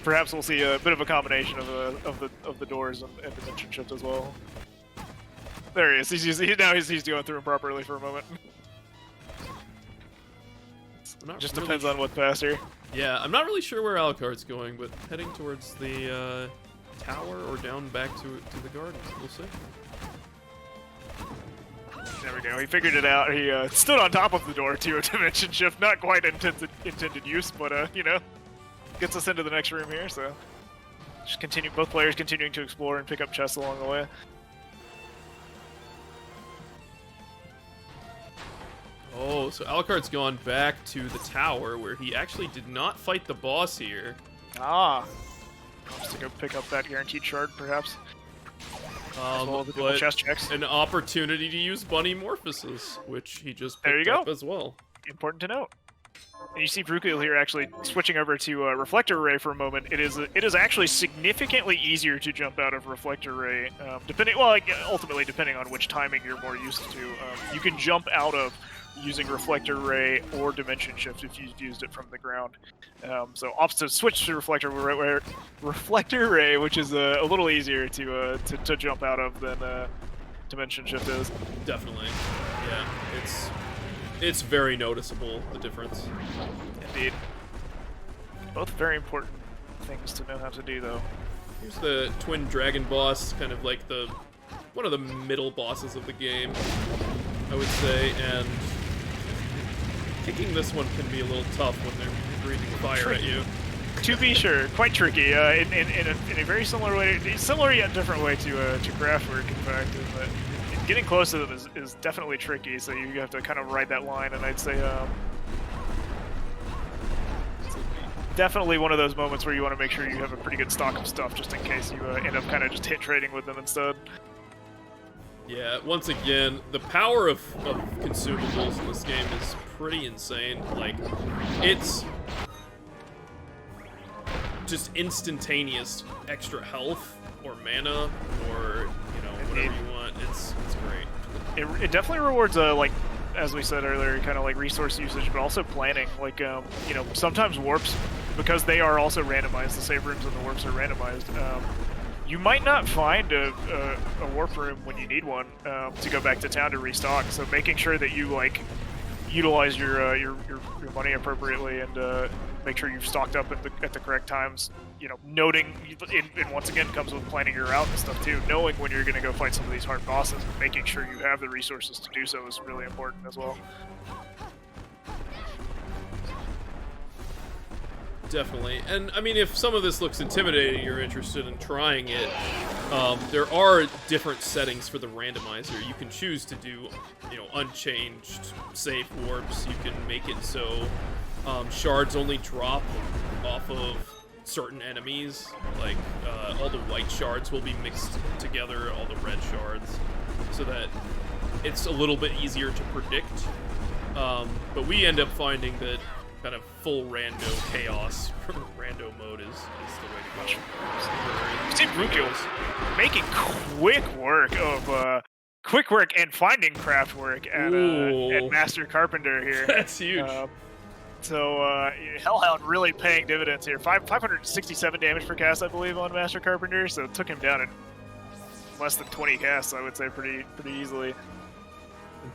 Perhaps we'll see a bit of a combination of the doors and Dimension Shift as well. There he is. He's going through them properly for a moment. Just really depends on what's faster. Yeah, I'm not really sure where Alucard's going, but heading towards the tower or down back to the garden. We'll see. There we go. He figured it out. He stood on top of the door to a Dimension Shift. Not quite intended use, but you know, gets us into the next room here. So just continue. Both players continuing to explore and pick up chests along the way. Oh, so Alucard's gone back to the tower where he actually did not fight the boss here. Ah, just to go pick up that guaranteed shard, perhaps. Well, the but chest checks. An opportunity to use Bunny Morphosis, which he just picked up as well. Important to note. And you see Vrukiel here actually switching over to Reflector Ray for a moment. It is actually significantly easier to jump out of Reflector Ray, ultimately depending on which timing you're more used to. You can jump out of using Reflector Ray or Dimension Shift if you've used it from the ground. So opts to switch to Reflector Ray, which is a little easier to jump out of than Dimension Shift is. Definitely, yeah. It's very noticeable, the difference. Indeed. Both very important things to know how to do, though. Here's the Twin Dragon boss, kind of like one of the middle bosses of the game, I would say, and kicking this one can be a little tough when they're breathing fire at you. To be sure, quite tricky. In a very similar way, similar yet different way to Craftwork, in fact. But getting close to them is definitely tricky. So you have to kind of ride that line, and I'd say definitely one of those moments where you want to make sure you have a pretty good stock of stuff, just in case you end up kind of just hit trading with them instead. Yeah, once again, the power of consumables in this game is pretty insane. Like, it's just instantaneous extra health or mana or, whatever you want. It's great. It definitely rewards, like, as we said earlier, kind of like resource usage, but also planning. Like, sometimes warps, because they are also randomized, the save rooms and the warps are randomized, you might not find a warp room when you need one to go back to town to restock. So making sure that you utilize your money appropriately and make sure you've stocked up at the correct times. Noting and once again comes with planning your route and stuff too. Knowing when you're going to go fight some of these hard bosses and making sure you have the resources to do so is really important as well. Definitely. And, I mean, if some of this looks intimidating, you're interested in trying it, there are different settings for the randomizer. You can choose to do, unchanged safe warps. You can make it so shards only drop off of certain enemies. Like, all the white shards will be mixed together, all the red shards, so that it's a little bit easier to predict. But we end up finding that kind of full rando chaos rando mode is the way to go. You see Vrukiel making quick work and finding craft work at Master Carpenter here. That's huge. So Hellhound really paying dividends here. 567 damage per cast, I believe, on Master Carpenter. So it took him down in less than 20 casts, I would say, pretty easily.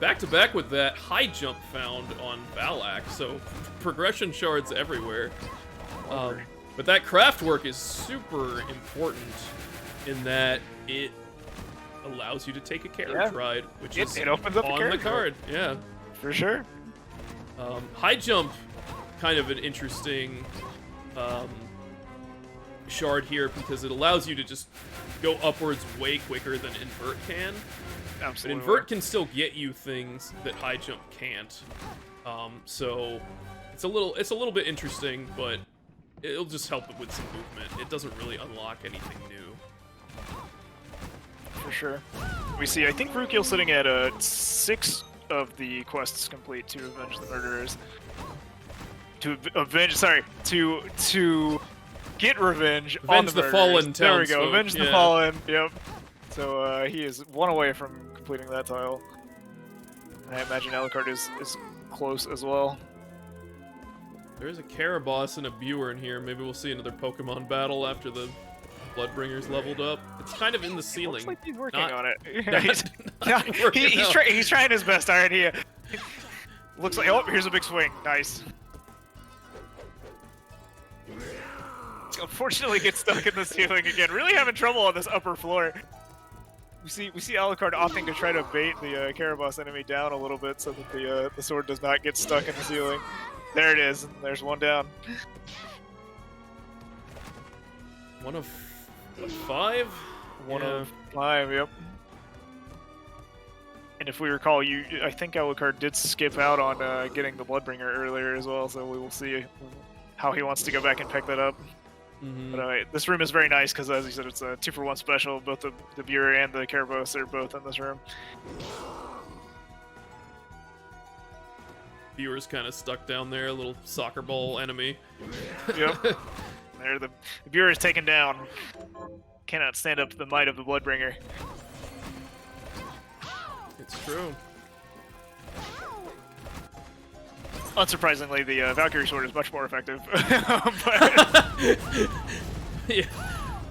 Back to back with that high jump found on Valak, so progression shards everywhere. But that craft work is super important in that it allows you to take a carriage ride, which is it opens up on the card. Yeah. For sure. High jump, kind of an interesting shard here because it allows you to just go upwards way quicker than invert can. Absolutely. But invert can still get you things that high jump can't. So it's a little bit interesting, but it'll just help it with some movement. It doesn't really unlock anything new. For sure. We see, I think Vrukiel sitting at 6 of the quests complete to avenge the murderers. To get revenge on the murderers. fallen There we go, townsfolk, avenge the yeah. fallen. Yep. So he is 1 away from completing that tile. I imagine Alucard is close as well. There's a Carpenter Boss and a Viewer in here. Maybe we'll see another Pokemon battle after the Bloodbringer's leveled up. It's kind of in the ceiling. Looks like he's working Not- on it. He's He's trying his best. All right, he looks like. Oh, here's a big swing. Nice. Unfortunately, gets stuck in the ceiling again. Really having trouble on this upper floor. We see Alucard opting to try to bait the Carpenter Boss enemy down a little bit so that the sword does not get stuck in the ceiling. There it is. There's one down. 1 of 5? One of 5, yep. And if we recall, I think Alucard did skip out on getting the Bloodbringer earlier as well, so we will see how he wants to go back and pick that up. Mm-hmm. But this room is very nice because, as you said, it's a 2-for-1 special. Both the Viewer and the Carpenter Boss are both in this room. Viewer's kind of stuck down there, a little soccer ball enemy. Yep. There, the Viewer is taken down. Cannot stand up to the might of the Bloodbringer. It's true. Unsurprisingly, the Valkyrie sword is much more effective. But Yeah.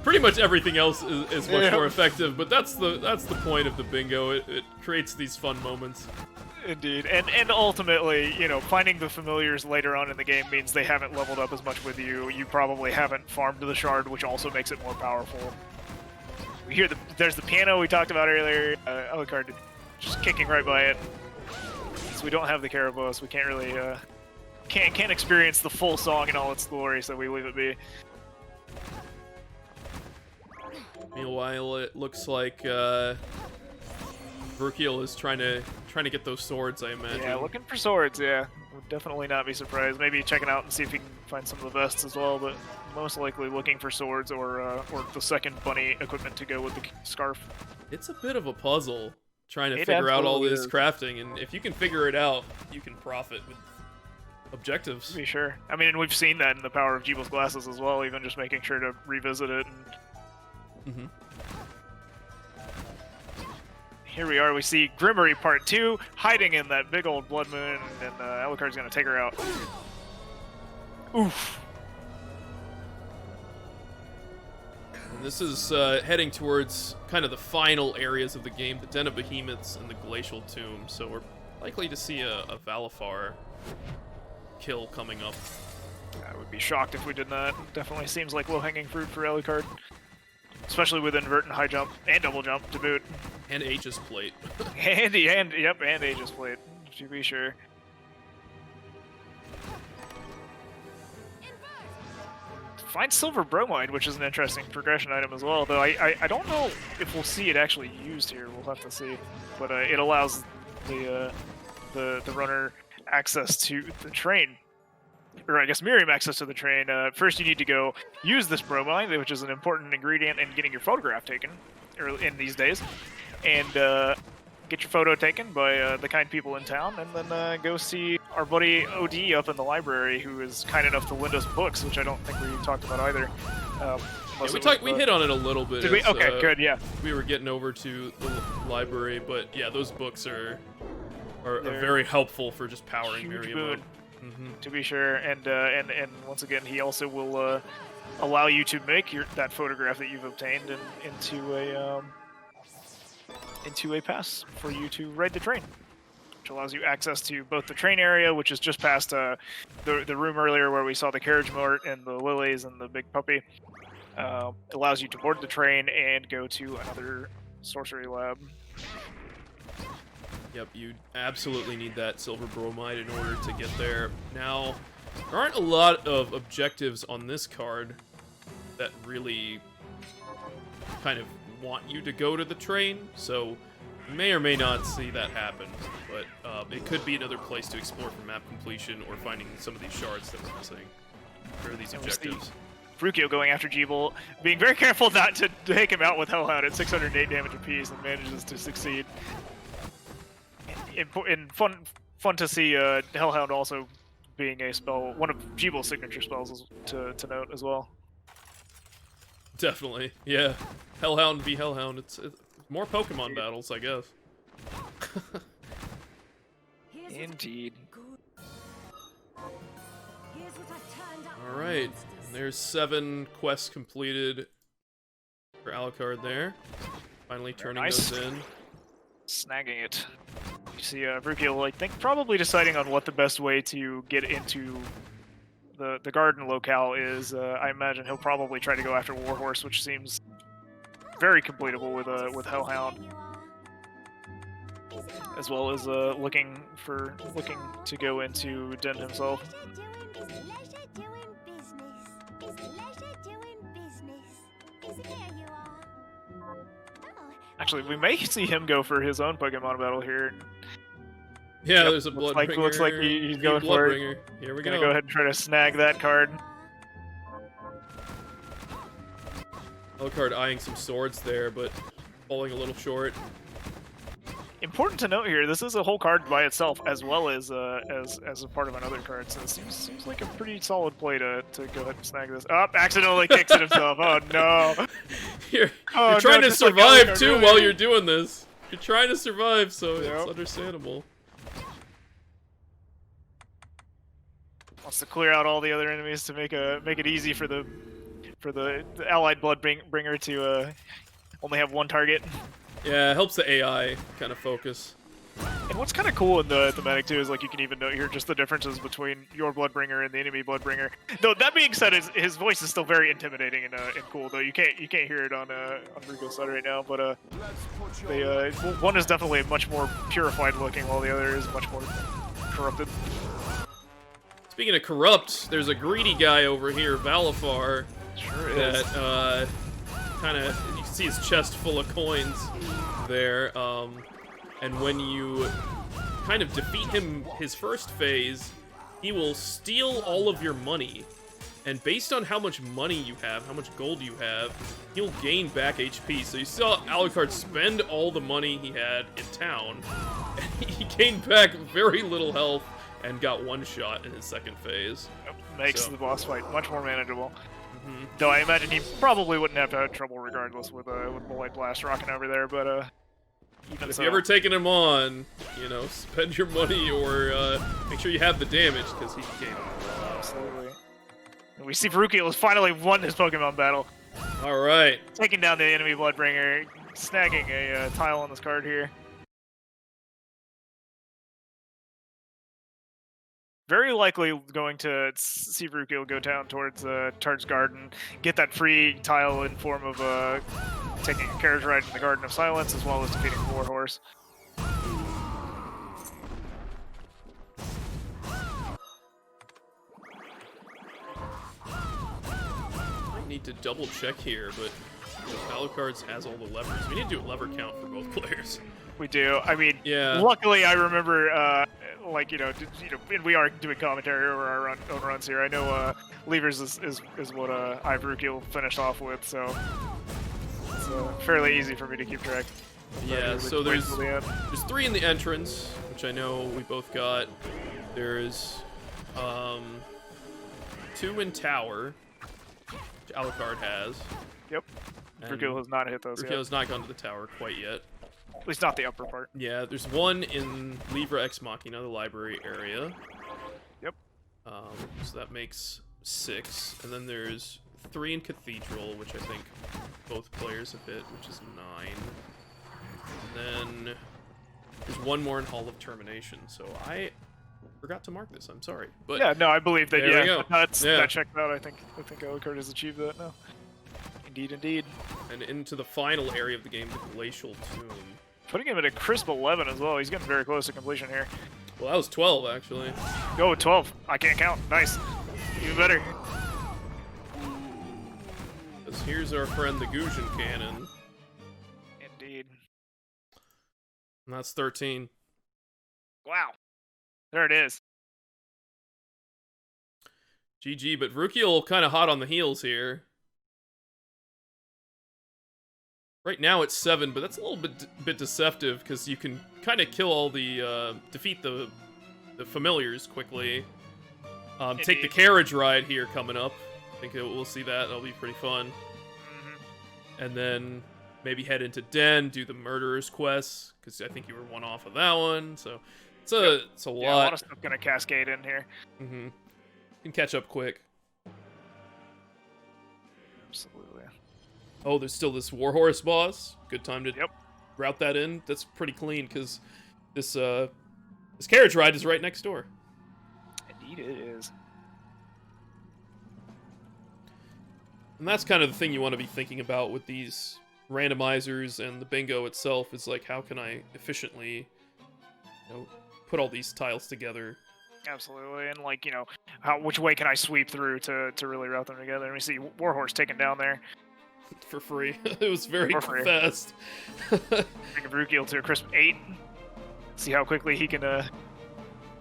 Pretty much everything else is much more effective, but that's the point of the bingo. It creates these fun moments. indeed, and ultimately, you know, finding the familiars later on in the game means they haven't leveled up as much with you. You probably haven't farmed the shard, which also makes it more powerful. We hear there's the piano we talked about earlier. Alucard just kicking right by it. So we don't have the Carpenter Boss. We can't really can't experience the full song in all its glory, so we leave it be. Meanwhile, it looks like Vrukiel is trying to get those swords, I imagine. Yeah, looking for swords, yeah. Would definitely not be surprised. Maybe checking out and see if he can find some of the vests as well, but most likely looking for swords or the second bunny equipment to go with the scarf. It's a bit of a puzzle trying to It figure out all absolutely this is. crafting, and if you can figure it out, you can profit with objectives. To be sure. I mean, and we've seen that in the power of Jeeble's glasses as well, even just making sure to revisit it. And here we are, we see Grimmery Part 2 hiding in that big old blood moon, and Alucard's gonna take her out. Oof. And this is heading towards kind of the final areas of the game, the Den of Behemoths and the Glacial Tomb, so we're likely to see a Valifar kill coming up. I would be shocked if we did not. Definitely seems like low-hanging fruit for Alucard. Especially with invert and high jump, and double jump to boot. And Aegis Plate. and Aegis Plate, to be sure. Find Silver Bromide, which is an interesting progression item as well, though I don't know if we'll see it actually used here, we'll have to see. But it allows the runner access to the train. Or I guess Miriam access to the train. First you need to go use this bromide, which is an important ingredient in getting your photograph taken in these days. And get your photo taken by the kind people in town, and then go see our buddy OD up in the library, who is kind enough to lend us books, which I don't think we talked about either. We hit on it a little bit. Did we? as, Okay, good, yeah. We were getting over to the library, but yeah, those books are very helpful for just powering Huge Miriam boon. up. To be sure, and once again, he also will allow you to make that photograph that you've obtained into a pass for you to ride the train, which allows you access to both the train area, which is just past the room earlier where we saw the carriage mart and the lilies and the big puppy. Allows you to board the train and go to another sorcery lab. Yep, you absolutely need that silver bromide in order to get there. Now, there aren't a lot of objectives on this card that really kind of want you to go to the train, so you may or may not see that happen, but it could be another place to explore for map completion or finding some of these shards that we're missing for these objectives. Vrukiel going after Jeeble, being very careful not to take him out with Hellhound at 608 damage apiece, and manages to succeed. And fun to see Hellhound also being a spell, one of Jeeble's signature spells to note as well. Definitely, yeah. Hellhound v Hellhound. It's more Pokemon battles, I guess. Indeed. All right, there's 7 quests completed for Alucard there. Finally turning nice. those in. Snagging it. You see Vrukiel, I think, probably deciding on what the best way to get into the garden locale is. I imagine he'll probably try to go after Warhorse, which seems very completable with Hellhound, as well as looking to go into Den himself. Actually, we may see him go for his own Pokemon battle here. Yeah, Yep, there's a Bloodbringer. looks like he's going for it. Here we Gonna go. go ahead and try to snag that card. Alucard eyeing some swords there, but falling a little short. Important to note here, this is a whole card by itself, as well as a part of another card. So it seems like a pretty solid play to go ahead and snag this. Oh, accidentally kicks it himself. Oh no! You're Oh, trying no, to just like survive Alucard, too really. while you're doing this. You're trying to survive, so Yep. it's understandable. Wants to clear out all the other enemies to make it easy for the allied Bloodbringer to only have one target. Yeah, it helps the AI kind of focus. And what's kind of cool in the thematic too is like you can even note here just the differences between your Bloodbringer and the enemy Bloodbringer. Though that being said, his voice is still very intimidating and cool. Though you can't hear it on Vrukiel's side right now, but one is definitely much more purified looking, while the other is much more corrupted. Speaking of corrupt, there's a greedy guy over here, Valifar, Sure is. that kind of, you can see his chest full of coins there, and when you kind of defeat him his first phase, he will steal all of your money, and based on how much money you have, how much gold you have, he'll gain back HP. So you saw Alucard spend all the money he had in town, and he gained back very little health and got one shot in his second phase. Makes So. the boss fight much more manageable. Though I imagine he probably wouldn't have to have trouble regardless with Bullet Blast rocking over there, but even If so. you ever taken him on, you know, spend your money or make sure you have the damage, because he came. Absolutely. And we see Vrukiel has finally won this Pokemon battle, Alright. taking down the enemy Bloodbringer, snagging a tile on this card here. Very likely going to see Vrukiel go down towards Tart's Garden, get that free tile in form of taking a carriage ride in the Garden of Silence, as well as defeating Warhorse. I need to double check here, but Alucard's has all the levers. We need to do a lever count for both players. We do. I mean, Yeah. luckily I remember, like, and we are doing commentary over our own runs here. I know levers is what Vrukiel finished off with, so it's fairly easy for me to keep track. Yeah, so Wait there's till the end. 3 in the entrance, which I know we both got. There's 2 in tower, which Alucard has. Yep. And Vrukiel has not hit those Vrukiel yet. has not gone to the tower quite yet. At least not the upper part. Yeah, there's 1 in Livra Ex Machina, the library area. Yep. So that makes 6. And then there's 3 in Cathedral, which I think both players have hit, which is 9. And then there's 1 more in Hall of Termination, so I forgot to mark this, I'm sorry. But Yeah, no, I believe that, there we go. That's, Yeah. that checked out. I think Alucard has achieved that now. Indeed, indeed. And into the final area of the game, the Glacial Tomb. Putting him at a crisp 11 as well. He's getting very close to completion here. Well, that was 12, actually. Go with 12. I can't count. Nice. Even better. Because here's our friend the Gushin Cannon. Indeed. And that's 13. Wow. There it is. GG, but Vrukiel kind of hot on the heels here. Right now it's 7, but that's a little bit deceptive because you can kind of kill all the defeat the familiars quickly. Take the carriage ride here coming up. I think we'll see that. That'll be pretty fun. And then maybe head into Den, do the murderer's quest because I think you were one off of that one. So it's a lot. Yeah, a lot of stuff gonna cascade in here. Mm-hmm. Can catch up quick. Absolutely. Oh, there's still this Warhorse boss. Good time to Yep. route that in. That's pretty clean because this carriage ride is right next door. Indeed it is. And that's kind of the thing you want to be thinking about with these randomizers and the bingo itself is like, how can I efficiently, put all these tiles together? Absolutely, and like, which way can I sweep through to really route them together? And we see Warhorse taken down there. For free. It was very For free. fast. Bring Vrukiel to a crisp 8. See how quickly he can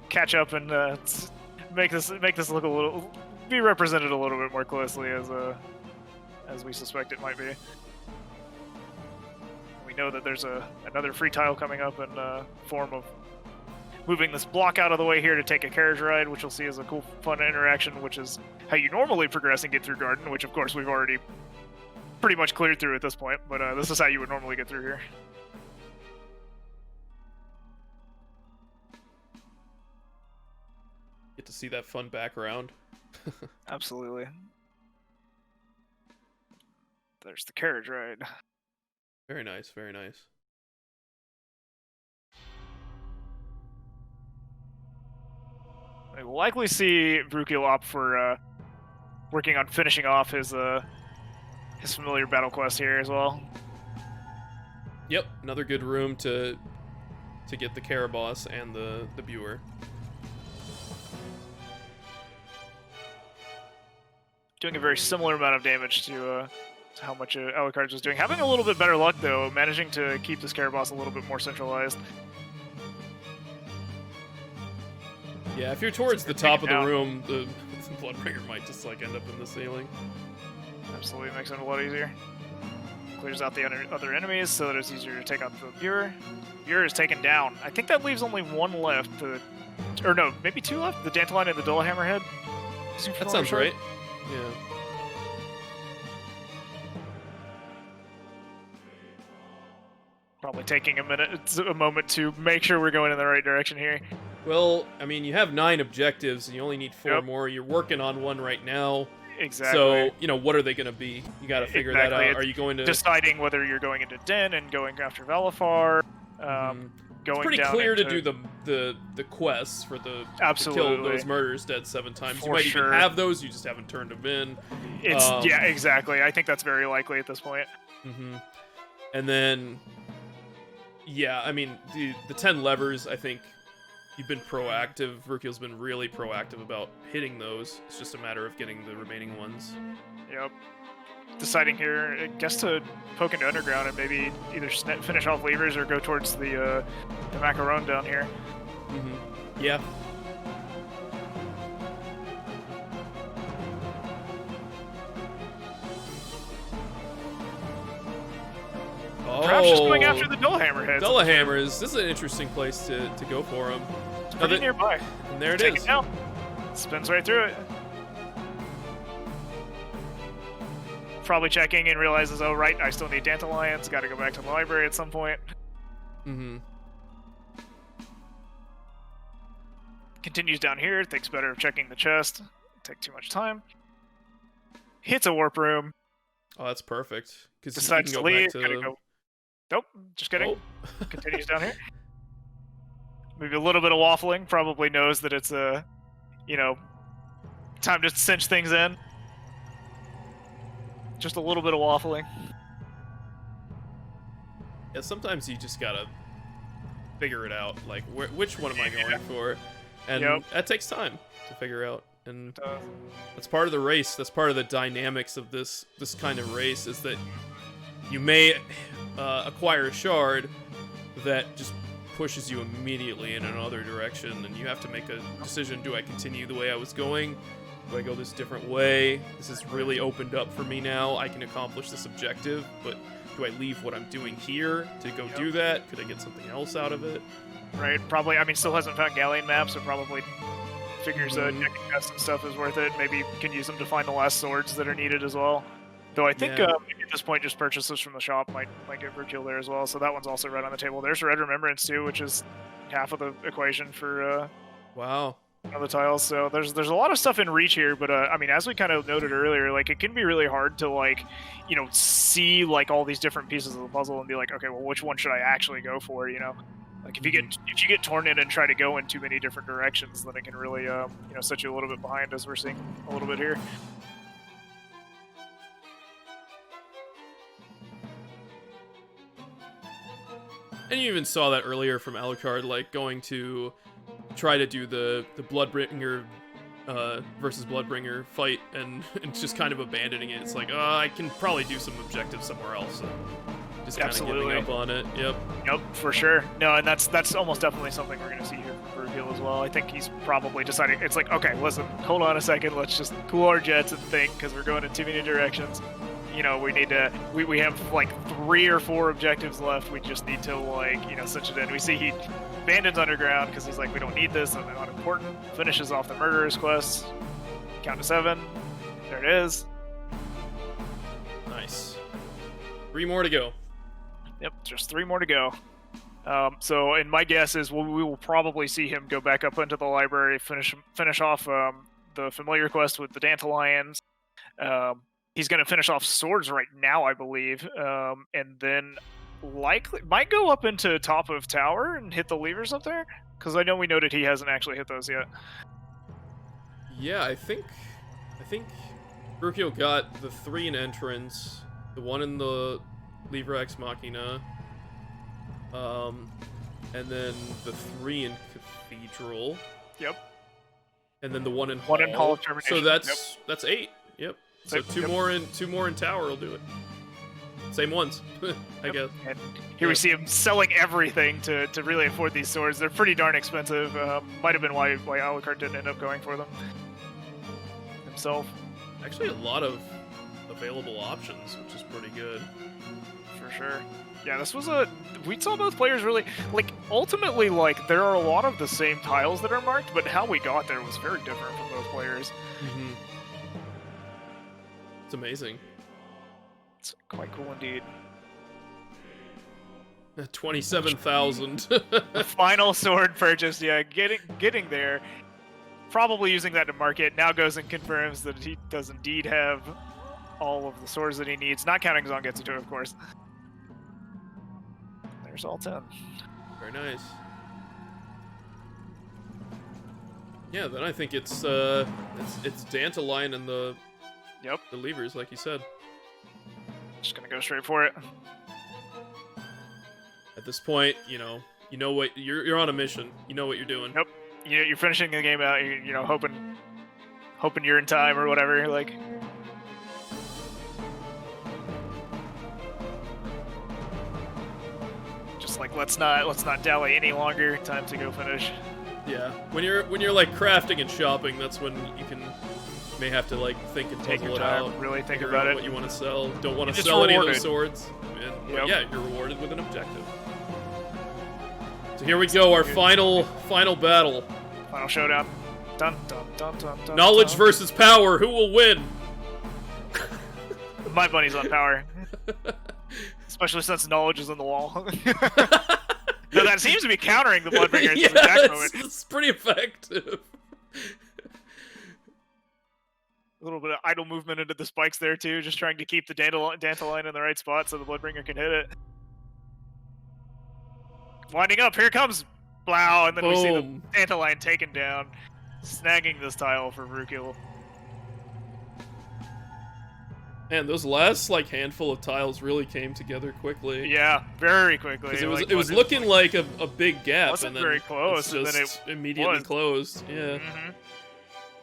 catch up and make this look a little, be represented a little bit more closely as we suspect it might be. We know that there's another free tile coming up in form of moving this block out of the way here to take a carriage ride, which you'll see as a cool, fun interaction, which is how you normally progress and get through Garden, which of course we've already pretty much cleared through at this point, but this is how you would normally get through here. Get to see that fun background. Absolutely. There's the carriage ride. Very nice, very nice. We'll likely see Vrukiel opt for working on finishing off his familiar battle quest here as well. Yep, another good room to get the Caraboss and the Buer. Doing a very similar amount of damage to how much Alucard was doing. Having a little bit better luck though, managing to keep this Caraboss a little bit more centralized. Yeah, if you're towards the top of the room, the Bloodbringer might just like end up in the ceiling. Absolutely makes it a lot easier. Clears out the other enemies so that it's easier to take out the Buer. Buer is taken down. I think that leaves only one left. Or no, maybe two left? The Dantaline and the Dull Hammerhead? That sounds right. Yeah. Probably taking a moment to make sure we're going in the right direction here. Well, I mean, you have 9 objectives, and you only need 4 Yep. more. You're working on one right now. Exactly. So, what are they going to be? You got to figure that out. It's Are you going to... deciding whether you're going into Den and going after Valifar, going It's pretty down clear into... to do the quests for to Absolutely. kill those murderers dead 7 times. For you might sure. even have those, you just haven't turned them in. It's yeah, exactly. I think that's very likely at this point. And then, yeah, I mean, the 10 levers, I think you've been proactive. Vrukiel's been really proactive about hitting those. It's just a matter of getting the remaining ones. Yep. Deciding here, I guess, to poke into Underground and maybe either finish off levers or go towards the macaron down here. Yeah. Perhaps just going after the Dull Hammerheads. Dullahammers. This is an interesting place to go for them. It's pretty nearby. And there it Take is. it down. Spins right through it. Probably checking and realizes, oh right, I still need Dandelions. Got to go back to the library at some point. Continues down here. Thinks better of checking the chest. Take too much time. Hits a warp room. Oh, that's perfect. Decides to leave. Gotta go. Nope, just kidding. Oh. Continues down here. Maybe a little bit of waffling. Probably knows that it's time to cinch things in. Just a little bit of waffling. Yeah, sometimes you just gotta figure it out. Like, which one am I going for? And that takes time to figure out. And that's part of the race. That's part of the dynamics of this kind of race, is that you may acquire a shard that just pushes you immediately in another direction, and you have to make a decision. Do I continue the way I was going? Do I go this different way? This is really opened up for me now. I can accomplish this objective, but do I leave what I'm doing here to go do that? Could I get something else out of it? Right, probably. I mean, still hasn't found Galleon maps, so probably figures checking chests and stuff is worth it. Maybe can use them to find the last swords that are needed as well. Though I think maybe at this point, just purchases from the shop might get Vrukiel there as well. So that one's also right on the table. There's Red Remembrance too, which is half of the equation for wow. One of the tiles. So there's a lot of stuff in reach here. But I mean, as we kind of noted earlier, like it can be really hard to like, you know, see like all these different pieces of the puzzle and be like, okay, well, which one should I actually go for? You know, like if you get torn in and try to go in too many different directions, then it can really you know, set you a little bit behind, as we're seeing a little bit here. And you even saw that earlier from Alucard, like going to try to do the Bloodbringer versus Bloodbringer fight, and just kind of abandoning it. It's like, I can probably do some objectives somewhere else. And just kind of giving up on it. Yep, for sure. No, and that's almost definitely something we're going to see here from Vrukiel as well. I think he's probably deciding, it's like, okay, listen, hold on a second, let's just cool our jets and think, because we're going in too many directions. You know, we need to, we have like 3 or 4 objectives left. We just need to, like, you know, switch it in. We see he abandons Underground because he's like, we don't need this, and they're not important. Finishes off the Murderer's quest. Count to 7. There it is. Nice. 3 more to go. Yep, just 3 more to go. So, and my guess is we will probably see him go back up into the library, finish off the familiar quest with the Dandelions. He's going to finish off swords right now, I believe, and then likely might go up into top of tower and hit the levers up there, because I know we noted he hasn't actually hit those yet. Yeah, I think Vrukiel got the 3 in entrance, the 1 in the Lever Ex Machina, and then the 3 in Cathedral. Yep. And then the 1 in Hall. 1 in Hall of Termination. So that's 8. Yep. So 2 more in tower will do it. Same ones, I guess. And here we see him selling everything to really afford these swords. They're pretty darn expensive. Might have been why Alucard didn't end up going for them himself. Actually, a lot of available options, which is pretty good. For sure. Yeah, this was we saw both players really, like, ultimately, like, there are a lot of the same tiles that are marked, but how we got there was very different from both players. Mm-hmm. It's amazing. It's quite cool indeed. 27,000. The final sword purchase, yeah, getting there. Probably using that to market. Now goes and confirms that he does indeed have all of the swords that he needs, not counting Zangetsu, of course. There's all 10. Very nice. Yeah, then I think it's Dandelion and the levers, like you said. Just gonna go straight for it. At this point, you know what you're on a mission. You know what you're doing. Yep. You're finishing the game out. You're hoping you're in time or whatever. Like. Just like let's not dally any longer. Time to go finish. Yeah. When you're like crafting and shopping, that's when you may have to like think and puzzle it out. Really think about it. What you want to sell. Don't want to sell any of those swords. And, yeah, you're rewarded with an objective. So here we go, our final battle. Final showdown. Dun, dun, dun, dun, dun, Knowledge versus power. Who will win? My money's on power. Especially since knowledge is on the wall. No, that seems to be countering the Bloodbringer. Yeah, it's pretty effective. A little bit of idle movement into the spikes there, too, just trying to keep the Dandelion in the right spot so the Bloodbringer can hit it. Winding up, here it comes! Blow, and then we see the Dandelion taken down, snagging this tile for Vrukiel. Man, those last like handful of tiles really came together quickly. Yeah, very quickly. Because it was like, it was looking like a big gap, wasn't and then very close, it's and then just it immediately was. closed. Yeah. Mm-hmm.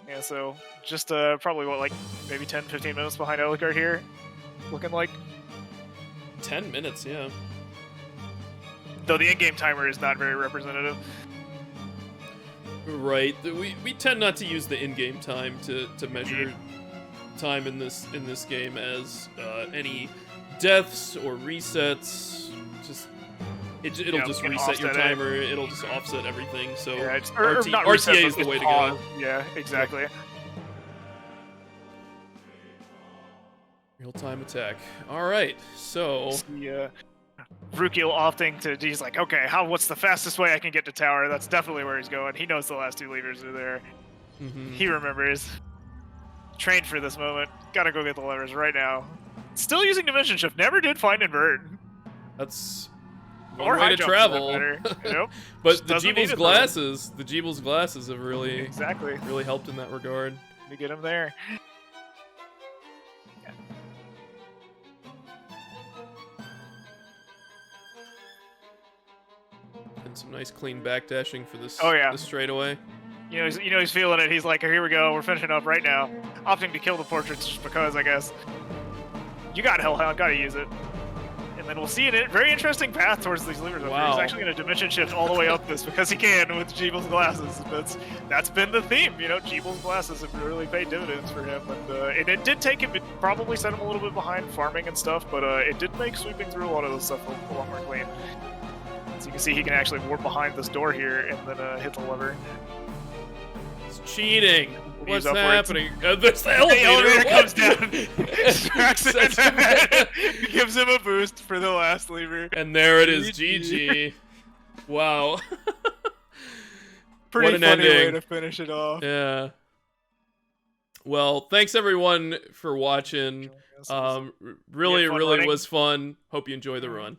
Yeah, so just probably what, like maybe 10, 15 minutes behind Alucard here, looking like. 10 minutes, yeah. Though the in-game timer is not very representative. Right. We tend not to use the in-game time to measure time in this game as any deaths or resets. Just it'll Yeah, just we can reset your offset it. timer. It'll just offset everything. So Yeah, or not reset, RTA but is the just way to pause. go. Yeah, exactly. Real-time attack. All right. So The Vrukiel opting to, he's like, okay, what's the fastest way I can get to tower? That's definitely where he's going. He knows the last 2 levers are there. He remembers. Trained for this moment. Gotta go get the levers right now. Still using Dimension Shift. Never did find invert. that's Or one way high to jump, for that travel. matter. Yep. But Just the doesn't need Jeeble's it, though. glasses have really Exactly. really helped in that regard. To get him there. And some nice clean backdashing for this, Oh, yeah. this straightaway. You know he's feeling it. He's like, here we go. We're finishing up right now. Opting to kill the portraits just because, I guess. You got Hellhound. Gotta use it. And then we'll see it. Very interesting path towards these levers. Wow. He's actually going to dimension shift all the way up this because he can with Jeeble's glasses. That's been the theme. You know, Jeeble's glasses have really paid dividends for him. And it did take him, it probably set him a little bit behind farming and stuff, but it did make sweeping through a lot of this stuff a lot more clean. So you can see he can actually warp behind this door here and then hit the lever. It's cheating. What's upwards. happening? There's the The elevator. elevator What? comes down, smacks it in the head, gives him a boost for the last lever. And there it is, GG. GG. Wow. Pretty What an funny way ending. to finish it off. Yeah. Well, thanks everyone for watching. Really, fun really running. was fun. Hope you enjoy the run.